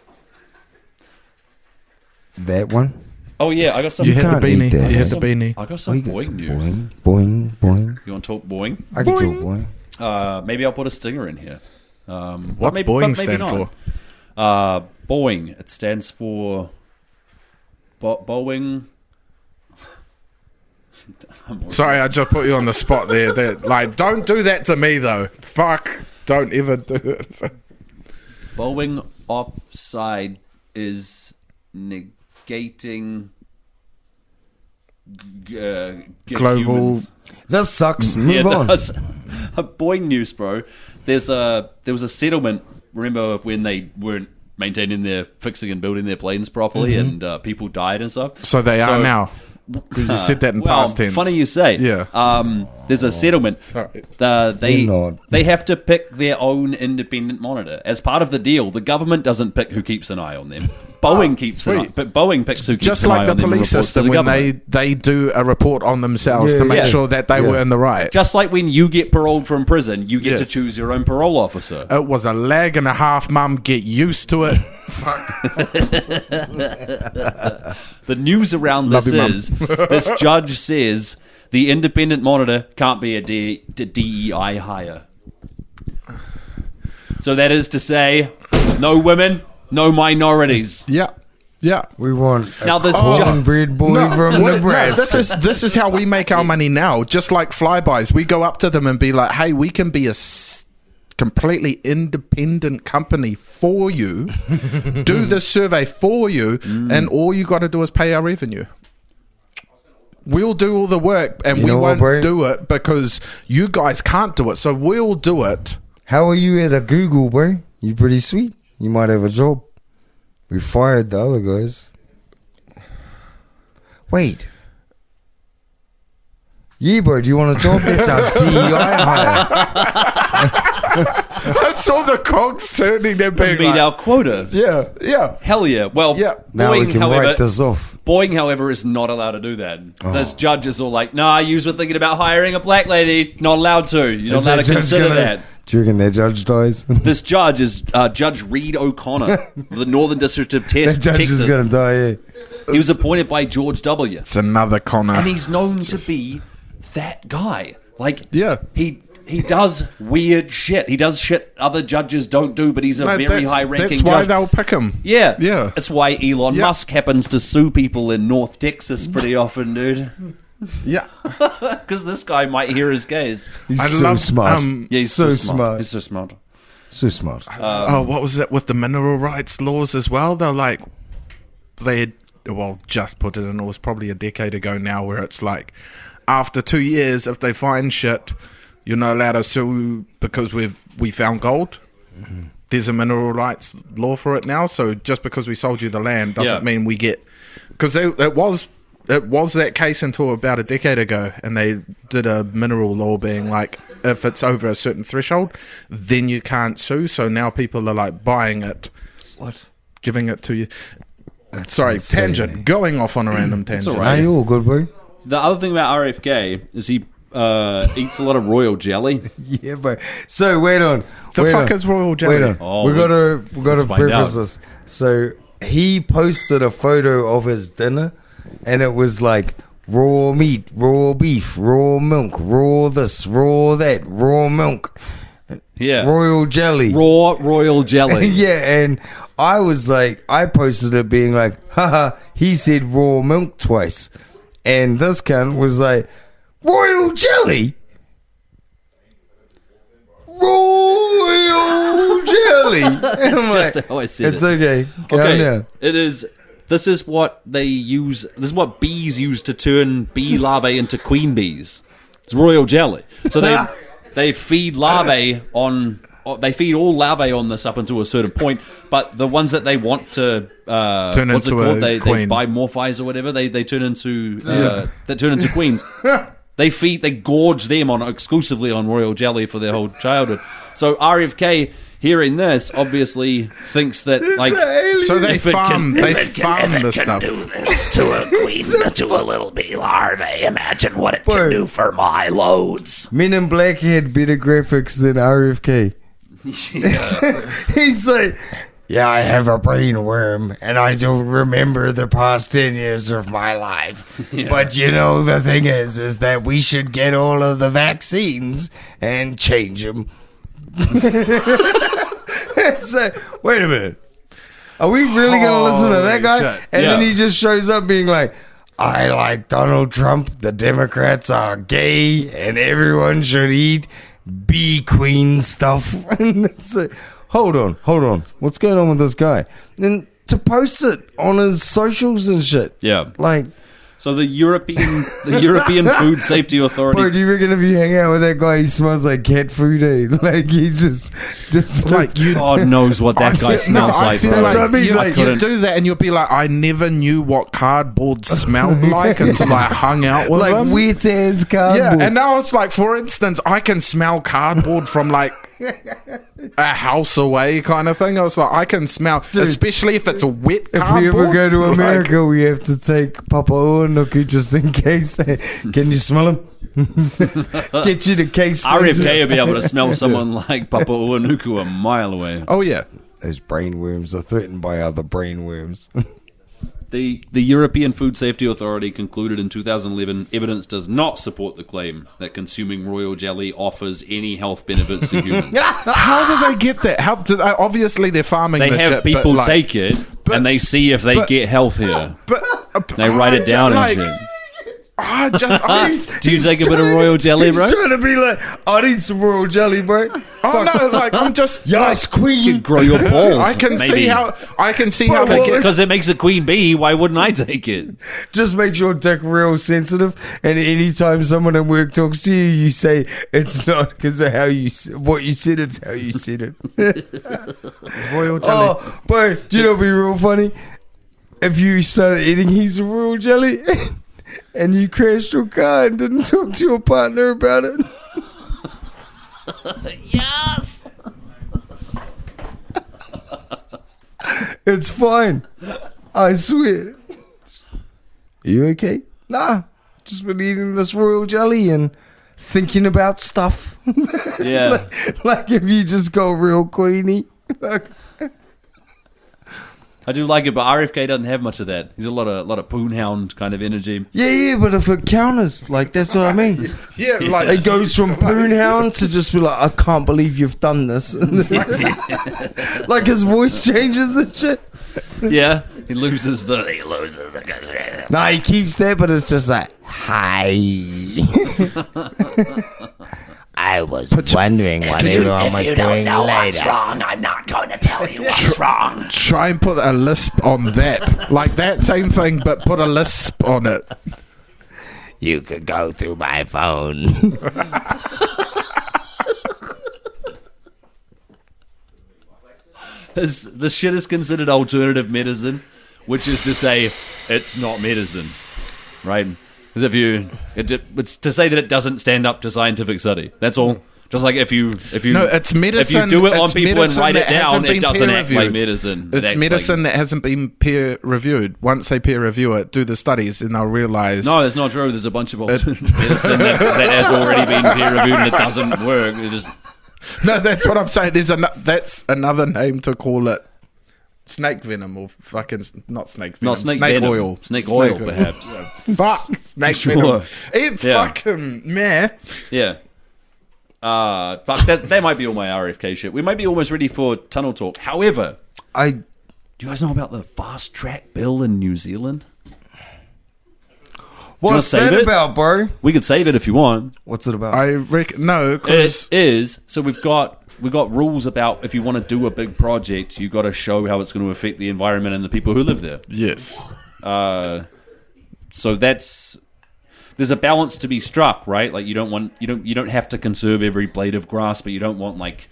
That one? Oh yeah, I got some. You had the can't eat beanie. that. You had the beanie. I got some boing news. Boing, boing, boing. You want to talk boing? I can talk boing. Maybe I'll put a stinger in here. What's maybe, Boeing but maybe stand not. for? Boeing. It stands for Boeing. Sorry, I just put you on the spot there. Like, don't do that to me, though. Fuck. Don't ever do it. Boeing offside is negating Global. humans. This sucks. Move Yeah, it on. does. Boeing news, bro. There was a settlement. Remember when they weren't maintaining fixing and building their planes properly, and people died and stuff. So they are now. You said that in past tense. Funny you say. Yeah. There's a settlement. Sorry. They have to pick their own independent monitor. As part of the deal, the government doesn't pick who keeps an eye on them. Boeing keeps an eye, sweet. but Boeing picks who keeps Just an eye like on the them. and police reports to system the when government. they do a report on themselves Yeah, to make yeah. sure that they were in the right. Just like when you get paroled from prison, you get to Yes. choose your own parole officer. It was a lag and a half, Mum. Get used to it. The news around this Love you, Mum. is this judge says the independent monitor can't be a DEI hire. So that is to say, no women, no minorities. Yeah. Yeah. We want Now this cornbread boy from Wait, Nebraska. this is how we make our money now. Just like flybys, we go up to them and be like, "Hey, we can be a completely independent company for you, do this survey for you, and all you got to do is pay our revenue. We'll do all the work, and we won't do it because you guys can't do it. So we'll do it." How are you at a Google, bro? You pretty sweet. You might have a job. We fired the other guys. Wait. Yeah, bro, do you want a job? That's our DEI hire. I saw the cogs turning. They're being meet like, our quota. yeah. Hell yeah. Well, Yeah. Now we can write this off. Boeing, however, is not allowed to do that. This judge is all like, "Nah, you were thinking about hiring a black lady. Not allowed to. You're not allowed to consider that." Do you reckon their judge dies? This judge is Judge Reed O'Connor of the Northern District of That judge Texas. is going to die, yeah. He was appointed by George W. It's another Connor. And he's known to be that guy. Like, Yeah. he does weird shit. He does shit other judges don't do, but he's a very that's high-ranking why judge. they'll pick him. Yeah. Yeah. That's why Elon Musk happens to sue people in North Texas pretty often, dude. Yeah. Because this guy might hear his case. He's I so love, smart. Yeah, he's so smart. smart. He's so smart. So smart. What was it with the mineral rights laws as well? They're like, they had, just put it in. It was probably a decade ago now, where it's like, after 2 years, if they find shit, you're not allowed to sue because we found gold. Mm-hmm. There's a mineral rights law for it now. So just because we sold you the land doesn't mean we get, because it was that case until about a decade ago, and they did a mineral law being like, if it's over a certain threshold, then you can't sue. So now people are like buying it, giving it to you. Sorry, insane, tangent. Going off on a random tangent. all right. Are you all good, bro? The other thing about RFK is he eats a lot of royal jelly. Yeah, bro. So wait on. The fuck is royal jelly? Wait on. Oh, we gotta let's find preface out. this. So he posted a photo of his dinner, and it was like raw meat, raw beef, raw milk, raw this, raw that, raw milk, Yeah. royal jelly. Raw royal jelly. Yeah, and I was like, I posted it being like, haha, he said raw milk twice. And this cunt was like, royal jelly? Royal jelly? And I'm just like, how I said it's it. okay. Calm Okay, down. it is. This is what they use. This is what bees use to turn bee larvae into queen bees. It's royal jelly. So they feed larvae on. They feed all larvae on this up until a certain point, but the ones that they want to Turn what's it into called? a They queen. bimorphize or whatever. They turn into they turn into queens. They gorge them exclusively on royal jelly for their whole childhood. So RFK, hearing this, obviously thinks that So they farm this stuff. Do this to a queen, to a little bee larvae. Imagine what it can do for my loads. Men in Black had better graphics than RFK. He's like, yeah, I have a brain worm, and I don't remember the past 10 years of my life. Yeah. But, you know, the thing is that we should get all of the vaccines and change them. It's like, wait a minute. Are we really going to listen to that guy? Shit. And then he just shows up being like, I like Donald Trump. The Democrats are gay, and everyone should eat bee queen stuff. And it's like, hold on. What's going on with this guy? And to post it on his socials and shit. Yeah. Like, so the European Food Safety Authority. bro, do you reckon if you hang out with that guy, he smells like cat food? Eh? Like he just Like you, God knows what that guy smells like. I feel bro. That's what I mean, you, like, you do that and you'll be like, I never knew what cardboard smelled like until I hung out with like him. wet ass cardboard. Yeah, and now it's like, for instance, I can smell cardboard from like a house away kind of thing. I was like, I can smell, especially if it's a wet If cardboard. we ever go to like- America, we have to take Papa Uenuku just in case. Can you smell him? Get you the case. RFK will be able to smell someone like Papa Uenuku a mile away. Oh yeah. Those brain worms are threatened by other brain worms. The European Food Safety Authority concluded in 2011 evidence does not support the claim that consuming royal jelly offers any health benefits to humans. How do they get that? How do they, obviously they're farming They this have shit, people but like, take it and they see if they get healthier. But They write it down and shit. I Do you take a bit of royal jelly, bro? He's trying to be like, I need some royal jelly, bro. Oh no, like I'm just Yes, like, queen. Grow your balls. I can see how they get. Because it makes a queen bee. Why wouldn't I take it? Just make your dick real sensitive, and anytime someone at work talks to you, you say it's not because of how you what you said. It's how you said it. Royal jelly. Oh, bro, do you know what'd be real funny? If you started eating heaps of royal jelly and you crashed your car and didn't talk to your partner about it. Yes. It's fine. I swear. Are you okay? Nah. Just been eating this royal jelly and thinking about stuff. Yeah. like if you just go real queenie. I do like it, but RFK doesn't have much of that. He's a lot of poonhound kind of energy. Yeah, but if it counters, like that's what I mean. Yeah, like It goes from poonhound to just be like, I can't believe you've done this. Like his voice changes and shit. Yeah, he loses the. Nah, he keeps that, but it's just like, hi. I was wondering what everyone was you don't doing know what's later. wrong, I'm not going to tell you what's wrong. try and put a lisp on that, like that same thing, but put a lisp on it. You could go through my phone. This shit is considered alternative medicine, which is to say, it's not medicine, right? Because it's to say that it doesn't stand up to scientific study. That's all. Just like if you No, it's medicine. If you do it on it's people and medicine write it that hasn't down, it been doesn't peer act like reviewed. medicine. It It's acts medicine like, that hasn't been peer reviewed. Once they peer review it, do the studies, and they'll realize. No, that's not true. There's a bunch of alternative medicine that has already been peer reviewed and it doesn't work. It just No, that's what I'm saying. That's another name to call it. Snake venom or fucking not snake venom. not snake venom. Oil. Snake oil, perhaps. Fuck snake Sure. venom. It's Yeah. fucking meh. Yeah. Fuck, that might be all my RFK shit. We might be almost ready for tunnel talk. However, Do do you guys know about the fast track bill in New Zealand? What's save that it? about, bro? We could save it if you want. What's it about? I reckon no, because It is. So we've got rules about if you want to do a big project, you got to show how it's going to affect the environment and the people who live there. yes, So there's a balance to be struck, right? Like you don't have to conserve every blade of grass, but you don't want like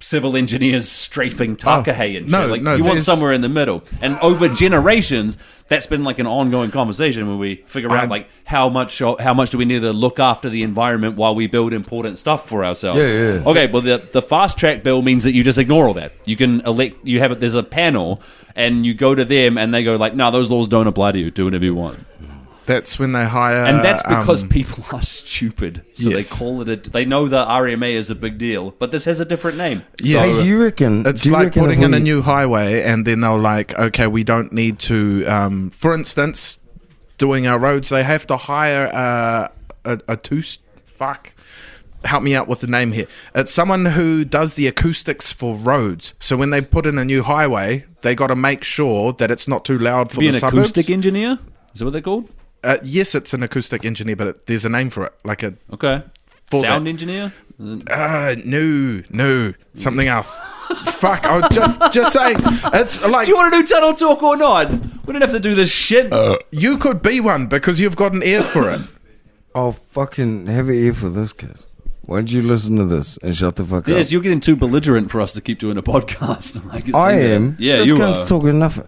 civil engineers strafing Takahe and shit. no, Like, no, you want there's- somewhere in the middle. And over generations, that's been like an ongoing conversation where we figure out like how much do we need to look after the environment while we build important stuff for ourselves. Yeah. Okay, well the fast track bill means that you just ignore all that. You can there's a panel and you go to them and they go like, no, those laws don't apply to you. Do whatever you want. That's when they hire... And that's because people are stupid. So Yes. they call it they know the RMA is a big deal, but this has a different name. Yes. Hey, do you reckon It's do you like reckon putting if in a we- new highway and then they're like, okay, we don't need to... for instance, doing our roads, they have to hire help me out with the name here. It's someone who does the acoustics for roads. So when they put in a new highway, they got to make sure that it's not too loud for Be the an suburbs. acoustic engineer? Is that what they're called? Yes, it's an acoustic engineer, but there's a name for it. Like a... Okay. For Sound that. engineer? No, something else. Fuck, I was just saying. It's like... Do you want to do tunnel talk or not? We don't have to do this shit. You could be one because you've got an ear for it. Oh, fucking have an ear for this, kids. Why don't you listen to this and shut the fuck Yes, up? you're getting too belligerent for us to keep doing a podcast. I am. Yeah, this you cunt's are. talking enough.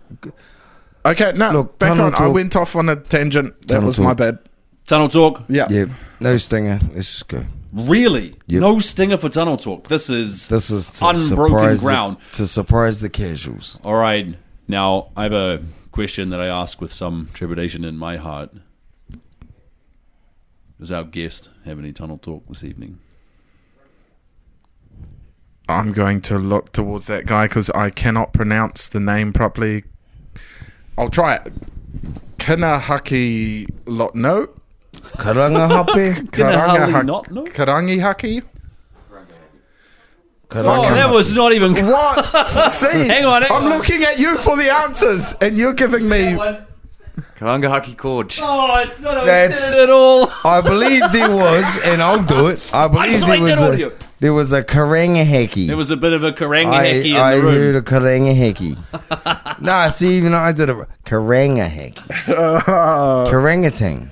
Okay, no, Look, back tunnel on. I talk. went off on a tangent. That Tunnel was talk. my bad. Tunnel talk? Yeah. Yeah, no stinger. Let's just go. Really? Yep. No stinger for tunnel talk. This is This is to unbroken surprise ground. to surprise the casuals. All right. Now, I have a question that I ask with some trepidation in my heart. Does our guest have any tunnel talk this evening? I'm going to look towards that guy because I cannot pronounce the name properly. I'll try it. Kinahaki no? Karangahape? Kinahali not, no? Karangihaki? Oh, that was not even... What? See? Hang on. I'm looking at you for the answers and you're giving me... Karangahaki Gorge. Oh, it's not That's- at all. I believe there was, and I'll do it. I believe saw that audio. there was a karangaheki. There was a bit of a karangaheki I in the room. heard a karangaheki. Nah, see, even I did a karangaheki. Karangatang.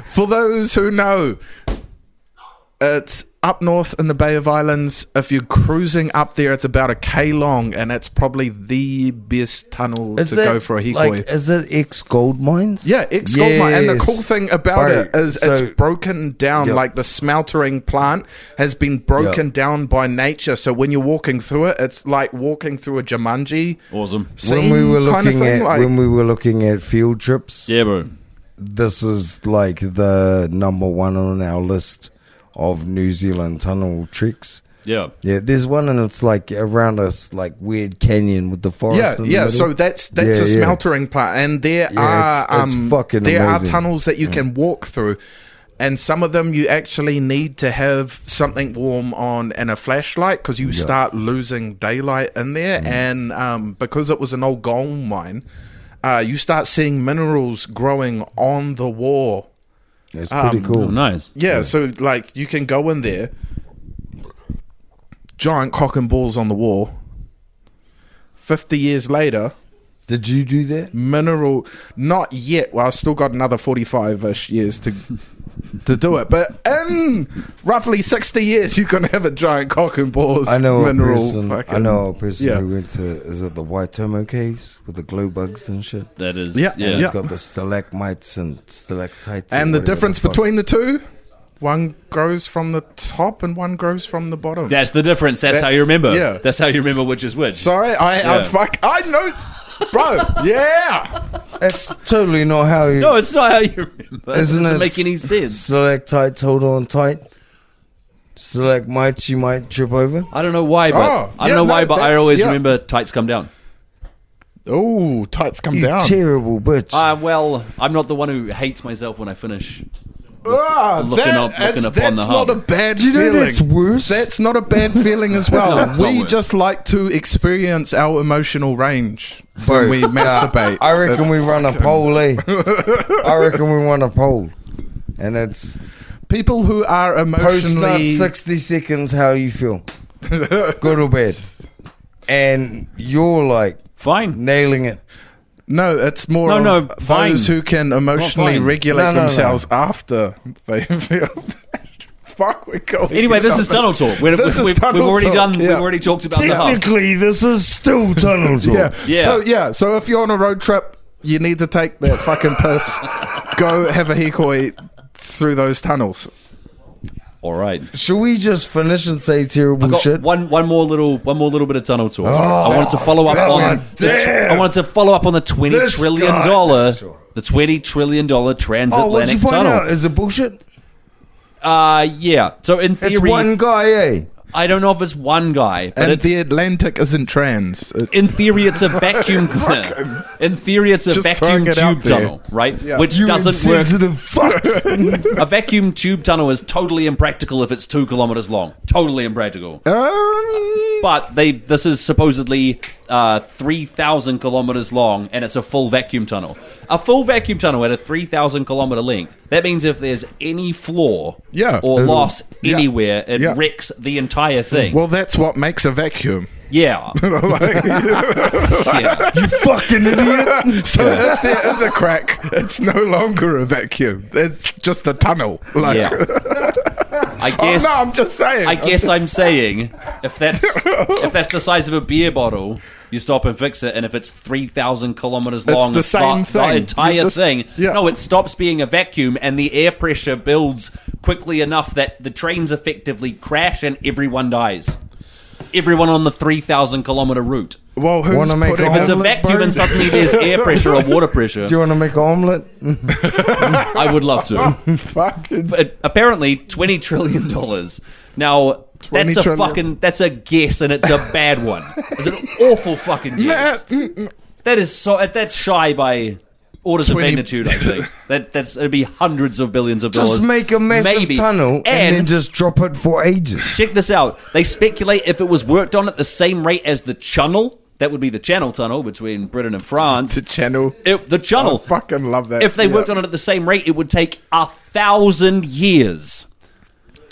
For those who know, it's up north in the Bay of Islands. If you're cruising up there, it's about 1 K long, and it's probably the best tunnel to go for a hikoi. Like, is it ex-gold mines? Yeah, ex-gold mine. And the Yes. cool thing about it Right, is so- it's broken down. Yep. Like the smeltering plant has been broken Yep. down by nature. So when you're walking through it, it's like walking through a Jumanji Awesome. scene When we were kind of looking thing. at Like, when we were looking at field trips, Yeah, bro. this is like the number one on our list of New Zealand tunnel treks. Yeah. Yeah, there's one and it's like around us, like weird canyon with the forest. yeah, in the yeah. middle. So that's Yeah, a yeah. smeltering plant, and there Yeah, are it's fucking there amazing. are tunnels that you can walk through, and some of them you actually need to have something warm on and a flashlight because you start losing daylight in there, and because it was an old gold mine, you start seeing minerals growing on the wall. It's pretty Oh, cool. nice. Yeah, so like you can go in there, giant cock and balls on the wall. 50 years later, Did you do that? mineral, not yet. Well, I've still got another 45-ish years to do it. But in roughly 60 years, you can have a giant cock and balls I know a mineral. person. fucking- I know a person yeah. who went to. Is it the White Tomo caves with the glow bugs and shit? That is... Yeah, Yeah. And yeah. it's got the stalagmites and stalactites. And the whatever difference fuck. between the two, one grows from the top and one grows from the bottom. That's the difference. That's how That's- you remember. yeah. That's how you remember which is which. Sorry, I know, bro. Yeah. It's totally not how you. No, it's not how you remember. Isn't it doesn't it make any sense. Stalactites hold on tight. Stalagmites you might trip over. I don't know why, but Oh, I yeah, don't know why, no, but I that's- always yeah. remember tights come down. Oh, tights come You down. terrible bitch. Well, I'm not the one who hates myself when I finish. Looking looking upon that's the not hub. a bad Do you know feeling. that's worse? That's not a bad feeling as well. No, it's not We worse. just like to experience our emotional range when we masturbate. I reckon It's we run a fucking- poll, eh? I reckon we run a poll. And it's People who are post nut emotionally 60 seconds how you feel. Good or bad. And you're like Fine. nailing it. No, it's more No, of fine. those who can emotionally fine. regulate No, no, no. themselves after they feel fuck we going? Anyway, this is tunnel talk. We've already talked about the hub. Technically, this is still tunnel talk. So if you're on a road trip, you need to take that fucking piss. Go have a hikoi through those tunnels. All right. Should we just finish and say terrible shit? One more little bit of tunnel talk. I wanted to follow up on the $20 trillion transatlantic what'd you find tunnel. out? Is it bullshit? Yeah. So in theory, it's one guy, eh? I don't know if it's one guy, but and the Atlantic isn't trans. In theory, it's a vacuum. In theory, it's a vacuum tube tunnel, right? Yeah. Which doesn't work. A vacuum tube tunnel is totally impractical if it's 2 kilometers long. Totally impractical. But this is supposedly 3,000 kilometers long, and it's a full vacuum tunnel. A full vacuum tunnel at a 3,000 kilometer length. That means if there's any flaw or loss anywhere, it wrecks the entire thing. Well, that's what makes a vacuum. Yeah. You fucking idiot. So if there is a crack, it's no longer a vacuum. It's just a tunnel. I guess. Oh, no, I'm just saying. I'm saying if that's the size of a beer bottle, you stop and fix it, and if it's 3,000 kilometers long, it's the same thing. The entire thing. Yeah. No, it stops being a vacuum, and the air pressure builds quickly enough that the trains effectively crash and everyone dies. Everyone on the 3,000 kilometer route. Well, who's if it's a vacuum and suddenly there's air pressure or water pressure. Do you want to make an omelette? I would love to. But apparently, $20 trillion. Now, that's a guess, and it's a bad one. It's an awful fucking guess. That's shy by orders of magnitude, I think. It'd be hundreds of billions of dollars. Just make a massive tunnel and then just drop it for ages. Check this out. They speculate if it was worked on at the same rate as the Channel. That would be the Channel Tunnel between Britain and France. The Channel. The Channel. I fucking love that. If they worked on it at the same rate, it would take 1,000 years.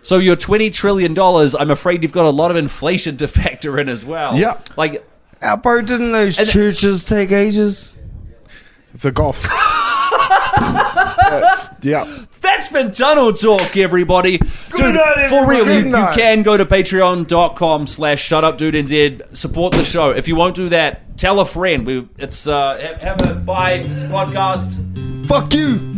So your $20 trillion, I'm afraid you've got a lot of inflation to factor in as well. Yeah. Bro, didn't those churches take ages? The golf. That's been Tunnel Talk, everybody. Dude, for real, you can go to patreon.com/shutupdudenz. Support the show. If you won't do that, tell a friend. Have a bye. It's a podcast. Fuck you.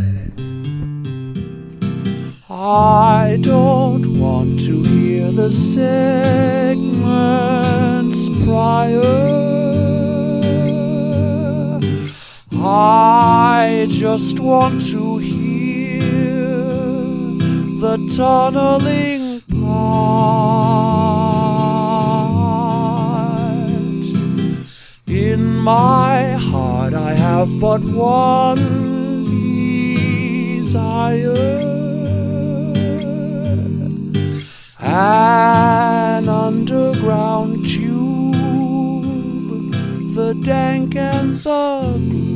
I don't want to hear the segments prior. I just want to hear the tunneling part. In my heart I have but one desire, an underground tube, the dank and the glue.